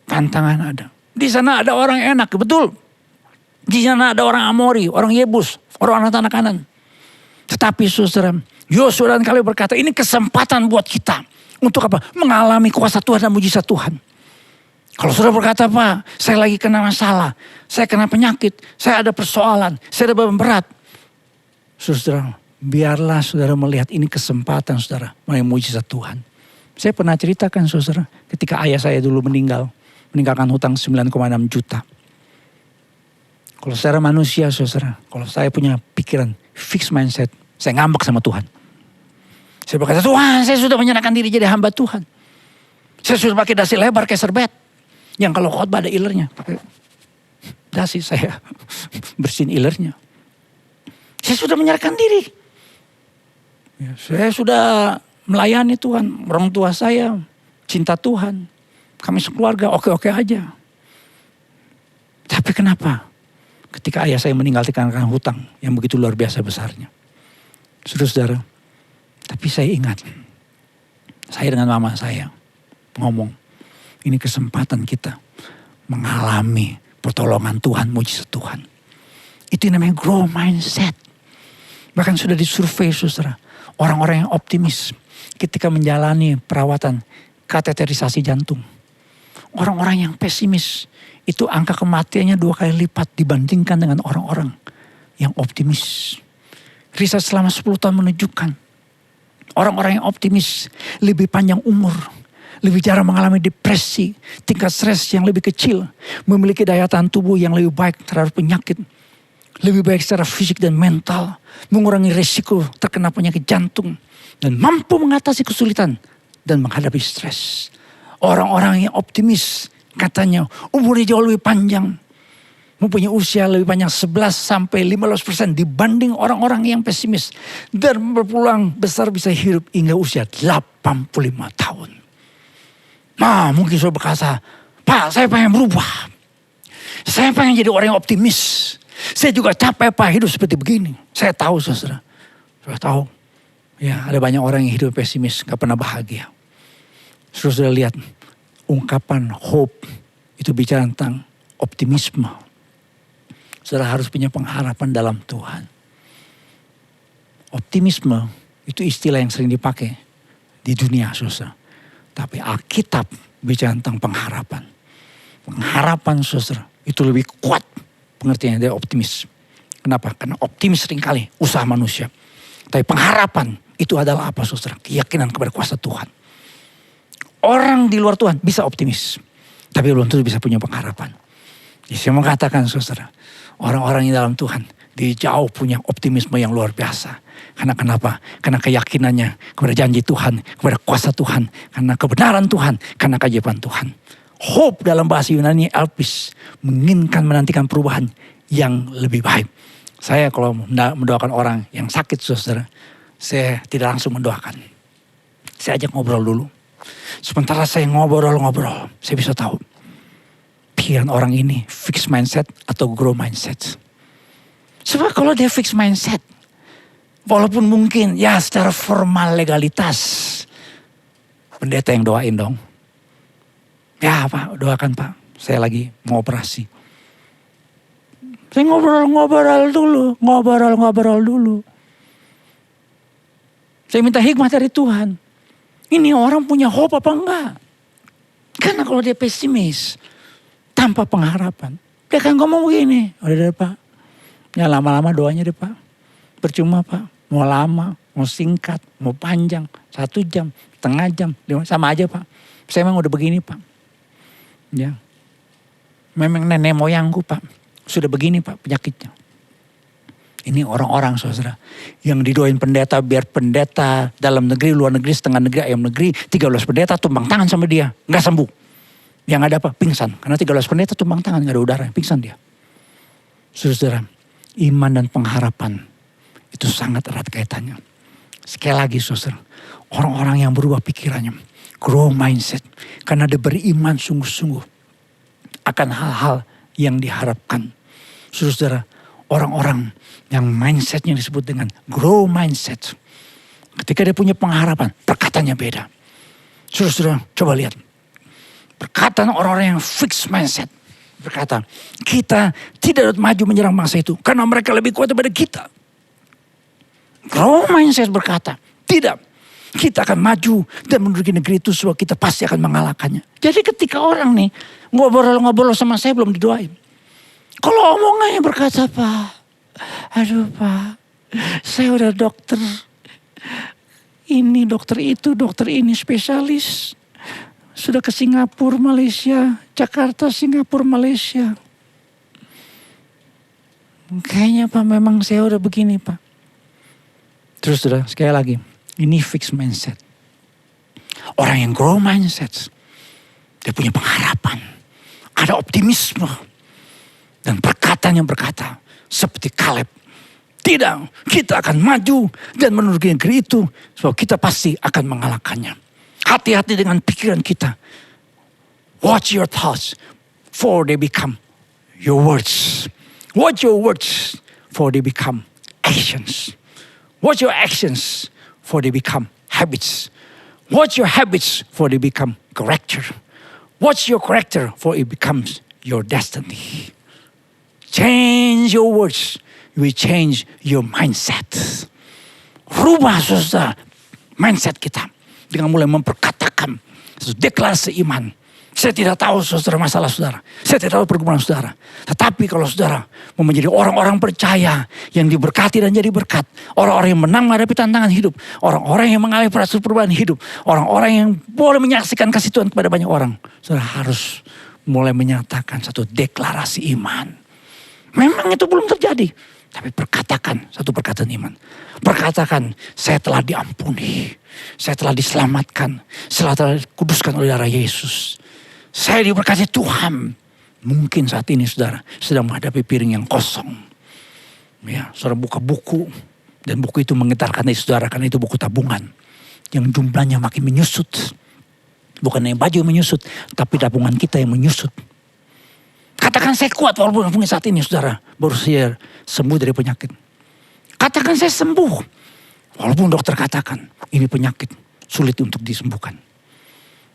Speaker 4: Tantangan ada. Di sana ada orang enak, betul. Di sana ada orang Amori, orang Yebus, orang anak kanan. Tetapi saudara, Yosua dan Kaleb berkata, ini kesempatan buat kita. Untuk apa? Mengalami kuasa Tuhan dan mujizat Tuhan. Kalau saudara berkata, Pak, saya lagi kena masalah. Saya kena penyakit. Saya ada persoalan. Saya ada beban berat. Saudara, biarlah saudara melihat ini kesempatan saudara. Mengenai mujizat Tuhan. Saya pernah ceritakan saudara. Ketika ayah saya dulu meninggal. Meninggalkan hutang 9,6 juta. Kalau secara manusia saudara. Kalau saya punya pikiran fixed mindset. Saya ngambek sama Tuhan. Saya berkata, Tuhan, saya sudah menyerahkan diri jadi hamba Tuhan. Saya sudah pakai dasi lebar kayak serbet. Yang kalau khotbah ada ilernya. Pakai dasi saya bersihin ilernya. Saya sudah menyerahkan diri. Ya, saya sudah melayani Tuhan. Orang tua saya cinta Tuhan. Kami sekeluarga oke-oke aja. Tapi kenapa? Ketika ayah saya meninggalkan hutang yang begitu luar biasa besarnya. Saudara-saudara. Tapi saya ingat. Saya dengan mama saya ngomong. Ini kesempatan kita mengalami pertolongan Tuhan, mujizat Tuhan. Itu namanya grow mindset. Bahkan sudah disurvei saudara. Orang-orang yang optimis ketika menjalani perawatan kateterisasi jantung. Orang-orang yang pesimis itu angka kematiannya 2 kali lipat dibandingkan dengan orang-orang yang optimis. Riset selama 10 tahun menunjukkan orang-orang yang optimis lebih panjang umur. Lebih jarang mengalami depresi, tingkat stres yang lebih kecil. Memiliki daya tahan tubuh yang lebih baik terhadap penyakit. Lebih baik secara fisik dan mental. Mengurangi resiko terkena penyakit jantung. Dan mampu mengatasi kesulitan dan menghadapi stres. Orang-orang yang optimis katanya umurnya jauh lebih panjang. Mempunyai usia lebih banyak 11-15% dibanding orang-orang yang pesimis. Dan berpeluang besar bisa hidup hingga usia 85 tahun. Nah mungkin saudara berkata, Pak saya pengen berubah. Saya pengen jadi orang yang optimis. Saya juga capek Pak hidup seperti begini. Saya tahu saudara. Saya tahu Ya, ada banyak orang yang hidup pesimis, gak pernah bahagia. Sudah lihat, ungkapan hope itu bicara tentang optimisme. Saudara harus punya pengharapan dalam Tuhan. Optimisme itu istilah yang sering dipakai di dunia, saudara. Tapi Alkitab bicara tentang pengharapan. Pengharapan, saudara, itu lebih kuat pengertiannya dari optimis. Kenapa? Karena optimis seringkali usaha manusia. Tapi pengharapan itu adalah apa, saudara? Keyakinan kepada kuasa Tuhan. Orang di luar Tuhan bisa optimis. Tapi belum tentu bisa punya pengharapan. Jadi saya mau katakan, saudara, orang-orang yang dalam Tuhan, dia jauh punya optimisme yang luar biasa. Karena kenapa? Karena keyakinannya kepada janji Tuhan, kepada kuasa Tuhan. Karena kebenaran Tuhan, karena keajaiban Tuhan. Hope dalam bahasa Yunani elpis, menginginkan menantikan perubahan yang lebih baik. Saya kalau mendoakan orang yang sakit, saudara, saya tidak langsung mendoakan. Saya ajak ngobrol dulu. Sementara saya ngobrol, saya bisa tahu pikiran orang ini fixed mindset atau grow mindset. Sebab kalau dia fixed mindset, walaupun mungkin ya secara formal legalitas, pendeta yang doain dong. Ya Pak, doakan Pak, saya lagi mau operasi. Saya ngobrol dulu. Saya minta hikmah dari Tuhan. Ini orang punya hope apa enggak? Karena kalau dia pesimis, tanpa pengharapan, dia akan ngomong begini. Udah deh Pak, ya lama-lama doanya deh Pak. Percuma Pak, mau lama, mau singkat, mau panjang, 1 jam, setengah jam, sama aja Pak. Saya memang udah begini Pak. Ya, memang nenek moyangku Pak, sudah begini Pak penyakitnya. Ini orang-orang, saudara, yang didoain pendeta biar pendeta dalam negeri, luar negeri, setengah negeri, ayam negeri, 13 pendeta tumbang tangan sama dia, nggak sembuh. Yang ada apa? Pingsan. Karena 13 pendeta tumbang tangan, nggak ada udara, pingsan dia. Saudara, iman dan pengharapan itu sangat erat kaitannya. Sekali lagi, saudara, orang-orang yang berubah pikirannya, grow mindset, karena dia beriman sungguh-sungguh akan hal-hal yang diharapkan. Saudara, orang-orang yang mindsetnya disebut dengan grow mindset. Ketika dia punya pengharapan, perkataannya beda. Saudara, coba lihat. Perkataan orang-orang yang fixed mindset. Berkata, kita tidak dapat maju menyerang bangsa itu. Karena mereka lebih kuat daripada kita. Grow mindset berkata, tidak. Kita akan maju dan menduduki negeri itu sebab kita pasti akan mengalahkannya. Jadi ketika orang nih ngobrol-ngobrol sama saya belum didoain. Kalau omongannya berkata, Pak, aduh Pak, saya udah dokter. Ini dokter itu, dokter ini spesialis. Sudah ke Singapura, Malaysia, Jakarta, Singapura, Malaysia. Kayaknya Pak memang saya udah begini Pak. Terus sudah sekali lagi, ini fixed mindset. Orang yang grow mindset, dia punya pengharapan. Ada optimisme. Dan perkataan yang berkata, seperti Kaleb. Tidak, kita akan maju dan menduduki negeri itu. Sebab kita pasti akan mengalahkannya. Hati-hati dengan pikiran kita. Watch your thoughts, for they become your words. Watch your words, for they become actions. Watch your actions, for they become habits. Watch your habits, for they become character. Watch your character, for it becomes your destiny. Change your words, you will change your mindset. Rubah saudara mindset kita. Dengan mulai memperkatakan deklarasi iman. Saya tidak tahu saudara masalah saudara. Saya tidak tahu pergumulan saudara. Tetapi kalau saudara mau menjadi orang-orang percaya yang diberkati dan jadi berkat. Orang-orang yang menang menghadapi tantangan hidup. Orang-orang yang mengalami proses perubahan hidup. Orang-orang yang boleh menyaksikan kasih Tuhan kepada banyak orang. Saudara harus mulai menyatakan satu deklarasi iman. Memang itu belum terjadi. Tapi perkatakan satu perkataan iman. Perkatakan saya telah diampuni. Saya telah diselamatkan. Saya telah dikuduskan oleh darah Yesus. Saya diberkati Tuhan. Mungkin saat ini saudara sedang menghadapi piring yang kosong. Ya, saudara buka buku. Dan buku itu menggetarkan hati saudara. Karena itu buku tabungan. Yang jumlahnya makin menyusut. Bukan yang baju yang menyusut. Tapi tabungan kita yang menyusut. Katakan saya kuat walaupun mungkin saat ini saudara baru saya sembuh dari penyakit. Katakan saya sembuh Walaupun dokter katakan ini penyakit sulit untuk disembuhkan.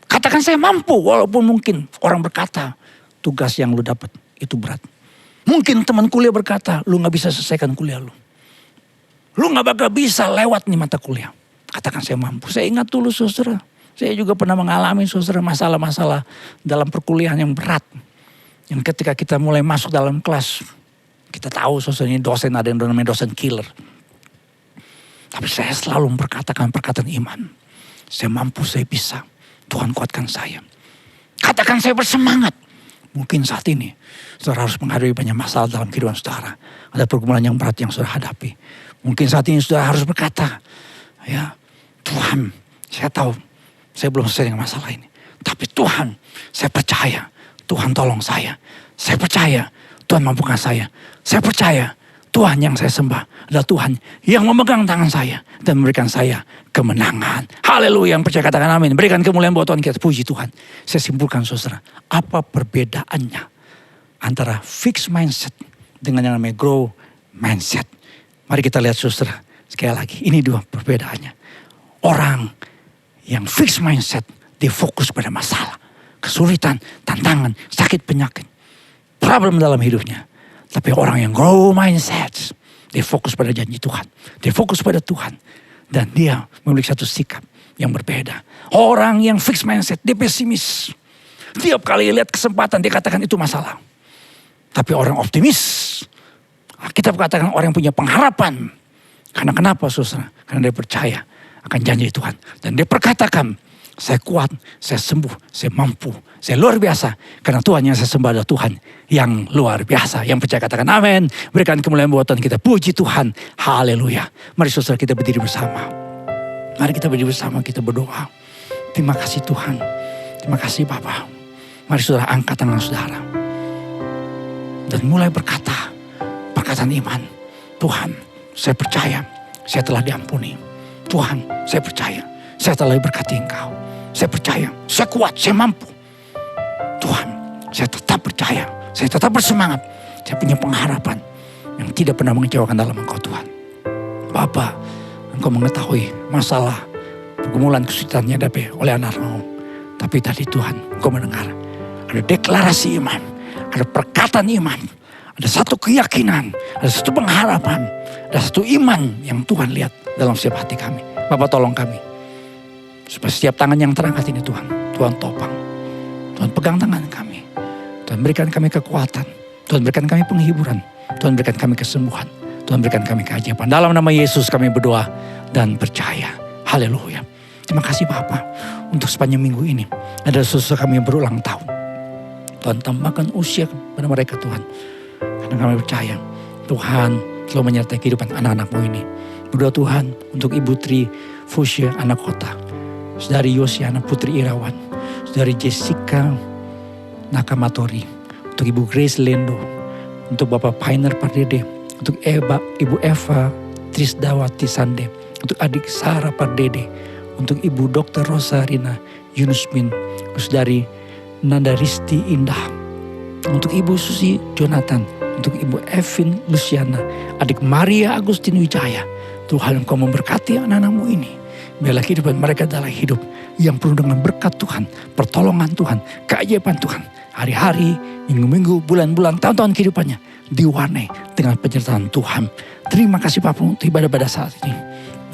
Speaker 4: Katakan saya mampu, walaupun mungkin orang berkata tugas yang lu dapat itu berat. Mungkin teman kuliah berkata lu gak bisa selesaikan kuliah lu. Lu gak bakal bisa lewat nih mata kuliah. Katakan saya mampu. Saya ingat dulu saudara. Saya juga pernah mengalami saudara masalah-masalah dalam perkuliahan yang berat. Yang ketika kita mulai masuk dalam kelas. Kita tahu saudara ini dosen, ada yang namanya dosen killer. Tapi saya selalu memperkatakan perkataan iman. Saya mampu, saya bisa. Tuhan kuatkan saya. Katakan saya bersemangat. Mungkin saat ini saudara harus menghadapi banyak masalah dalam kehidupan saudara. Ada pergumulan yang berat yang saudara hadapi. Mungkin saat ini saudara harus berkata, ya Tuhan, saya tahu saya belum selesai dengan masalah ini. Tapi Tuhan, saya percaya Tuhan tolong saya. Saya percaya Tuhan mampukan saya. Saya percaya Tuhan yang saya sembah adalah Tuhan yang memegang tangan saya dan memberikan saya kemenangan. Haleluya, yang percaya katakan amin. Berikan kemuliaan buat Tuhan kita, puji Tuhan. Saya simpulkan saudara, apa perbedaannya antara fixed mindset dengan yang namanya grow mindset. Mari kita lihat saudara, sekali lagi ini dua perbedaannya. Orang yang fixed mindset, dia fokus pada masalah, kesulitan, tantangan, sakit, penyakit, problem dalam hidupnya. Tapi orang yang grow mindset, dia fokus pada janji Tuhan. Dia fokus pada Tuhan. Dan dia memiliki satu sikap yang berbeda. Orang yang fixed mindset, dia pesimis. Tiap kali lihat kesempatan, dia katakan itu masalah. Tapi orang optimis, kita katakan orang yang punya pengharapan. Karena kenapa saudara? Karena dia percaya akan janji Tuhan. Dan dia perkatakan, saya kuat, saya sembuh, saya mampu, saya luar biasa. Karena Tuhan yang saya sembah adalah Tuhan yang luar biasa. Yang percaya katakan amin. Berikan kemuliaan buat Tuhan kita. Puji Tuhan. Haleluya. Mari saudara kita berdiri bersama. Mari kita berdiri bersama, kita berdoa. Terima kasih Tuhan. Terima kasih Bapa. Mari saudara angkat tangan saudara. Dan mulai berkata perkataan iman. Tuhan, saya percaya saya telah diampuni. Tuhan, saya percaya saya telah diberkati Engkau. Saya percaya, saya kuat, saya mampu. Tuhan, saya tetap percaya, saya tetap bersemangat. Saya punya pengharapan yang tidak pernah mengecewakan dalam Engkau Tuhan. Bapa, Engkau mengetahui masalah pergumulan kesulitan yang dihadapi oleh anak-Mu. Tapi tadi Tuhan, Engkau mendengar. Ada deklarasi iman, ada perkataan iman, ada satu keyakinan, ada satu pengharapan, ada satu iman yang Tuhan lihat dalam setiap hati kami. Bapa tolong kami. Supaya setiap tangan yang terangkat ini Tuhan, Tuhan topang. Tuhan pegang tangan kami. Tuhan berikan kami kekuatan. Tuhan berikan kami penghiburan. Tuhan berikan kami kesembuhan. Tuhan berikan kami keajaiban. Dalam nama Yesus kami berdoa dan percaya. Haleluya. Terima kasih Bapa untuk sepanjang minggu ini. Ada saudara kami yang berulang tahun. Tuhan tambahkan usia kepada mereka Tuhan. Karena kami percaya Tuhan selalu menyertai kehidupan anak-anak-Mu ini. Berdoa Tuhan untuk Ibu Tri Fusia anak kota. Saudari Yosiana Putri Irawan, saudari Jessica Nakamatori, untuk Ibu Grace Lendo, untuk Bapak Painer Pardede, untuk Ibu Eva Trisdawati Sande, untuk adik Sarah Pardede, untuk Ibu Dr. Rosarina Yunusmin, saudari Nanda Risti Indah, untuk Ibu Susi Jonathan, untuk Ibu Evin Luciana, adik Maria Agustin Wijaya. Tuhan Engkau memberkati anak-anak-Mu ini. Biarlah kehidupan mereka adalah hidup yang penuh dengan berkat Tuhan, pertolongan Tuhan, keajaiban Tuhan. Hari-hari, minggu-minggu, bulan-bulan, tahun-tahun kehidupannya diwarnai dengan penyertaan Tuhan. Terima kasih Bapak untuk ibadah pada saat ini.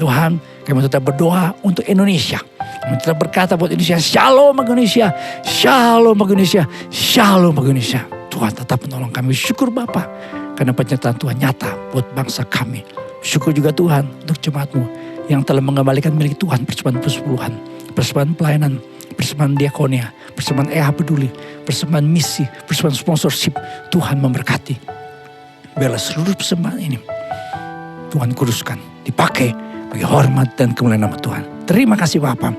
Speaker 4: Tuhan, kami tetap berdoa untuk Indonesia. Kami tetap berkata buat Indonesia, Shalom Indonesia, Shalom Indonesia, Shalom Indonesia. Tuhan tetap menolong kami. Syukur Bapak, karena penyertaan Tuhan nyata buat bangsa kami. Syukur juga Tuhan untuk jemaat-Mu yang telah mengembalikan milik Tuhan persembahan persepuluhan, persembahan pelayanan, persembahan diakonia, persembahan EH Peduli, persembahan misi, persembahan sponsorship. Tuhan memberkati. Biarlah seluruh persembahan ini Tuhan kuduskan, dipakai bagi hormat dan kemuliaan nama Tuhan. Terima kasih Bapa.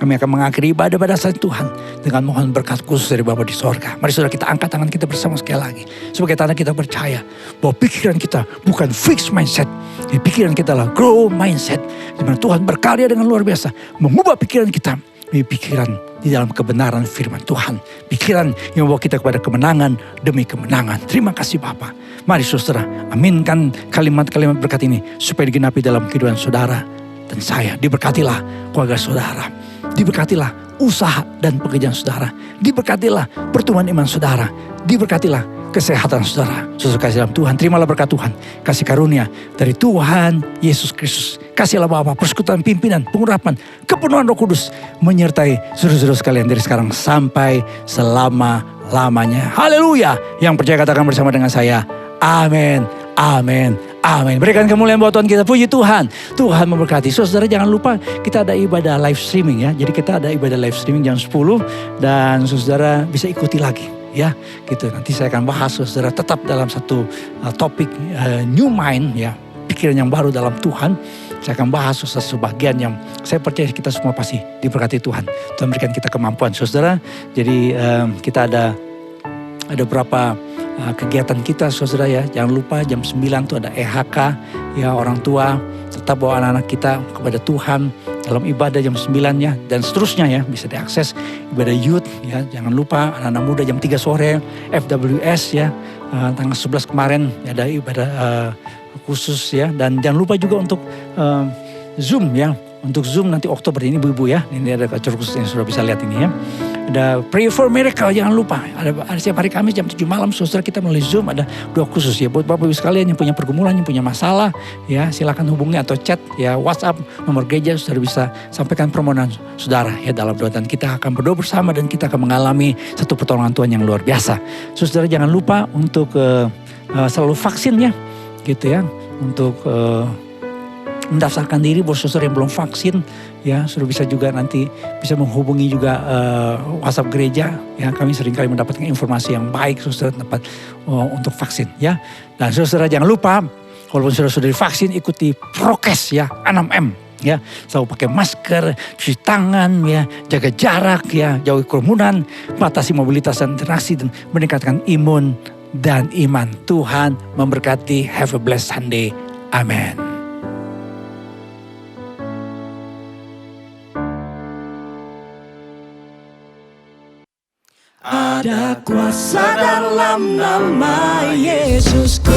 Speaker 4: Kami akan mengakhiri ibadah pada saat Tuhan dengan mohon berkat khusus dari Bapa di sorga. Mari saudara kita angkat tangan kita bersama sekali lagi. Sebagai tanda kita percaya bahwa pikiran kita bukan fixed mindset. Pikiran kita adalah grow mindset. Di mana Tuhan berkarya dengan luar biasa. Mengubah pikiran kita. Pikiran di dalam kebenaran firman Tuhan. Pikiran yang membawa kita kepada kemenangan demi kemenangan. Terima kasih Bapa. Mari saudara aminkan kalimat-kalimat berkat ini supaya digenapi dalam kehidupan saudara dan saya. Diberkatilah keluarga saudara. Diberkatilah usaha dan pekerjaan saudara. Diberkatilah pertumbuhan iman saudara. Diberkatilah kesehatan saudara. Saudara kasih dalam Tuhan, terimalah berkat Tuhan. Kasih karunia dari Tuhan Yesus Kristus. Kasihlah Bapa, persekutuan pimpinan, pengurapan, kepenuhan Roh Kudus menyertai saudara-saudara sekalian dari sekarang sampai selama-lamanya. Haleluya. Yang percaya katakan bersama dengan saya. Amin. Amin. Amin. Berikan kemuliaan buat Tuhan kita. Puji Tuhan. Tuhan memberkati. Saudara jangan lupa kita ada ibadah live streaming ya. Jadi kita ada ibadah live streaming jam 10. Dan saudara bisa ikuti lagi. Ya gitu. Nanti saya akan bahas saudara tetap dalam satu topik new mind ya. Pikiran yang baru dalam Tuhan. Saya akan bahas sesuatu bagian yang saya percaya kita semua pasti diberkati Tuhan. Tuhan berikan kita kemampuan saudara. Jadi kita ada beberapa kegiatan kita saudara ya. Jangan lupa jam 9 tuh ada EHK ya, orang tua tetap bawa anak-anak kita kepada Tuhan dalam ibadah jam 9 ya, dan seterusnya ya, bisa diakses ibadah youth ya. Jangan lupa anak-anak muda jam 3 sore FWS ya, tanggal 11 kemarin ada ibadah khusus ya. Dan jangan lupa juga untuk Zoom ya. Untuk Zoom nanti Oktober ini ibu-ibu ya. Ini ada acara khusus yang sudah bisa lihat ini ya. Ada Pray for Miracle, jangan lupa. Ada setiap hari Kamis jam 7 malam saudara kita melalui Zoom ada doa khusus ya. Buat Bapak Ibu sekalian yang punya pergumulan, yang punya masalah ya, silakan hubungi atau chat ya, WhatsApp nomor gereja, saudara bisa sampaikan permohonan saudara ya dalam doa, dan kita akan berdoa bersama dan kita akan mengalami satu pertolongan Tuhan yang luar biasa. Saudara jangan lupa untuk selalu vaksin ya gitu ya, untuk mendaftarkan diri buat saudara yang belum vaksin ya. Saudara bisa juga nanti bisa menghubungi juga WhatsApp gereja ya. Kami seringkali mendapatkan informasi yang baik saudara tempat untuk vaksin ya. Dan saudara jangan lupa walaupun saudara sudah divaksin, ikuti prokes ya, 6M ya. Selalu pakai masker, cuci tangan ya, jaga jarak ya, jauhi kerumunan, batasi mobilitas dan interaksi, dan meningkatkan imun dan iman. Tuhan memberkati. Have a blessed Sunday. Amen.
Speaker 3: Ada kuasa dalam nama Yesusku.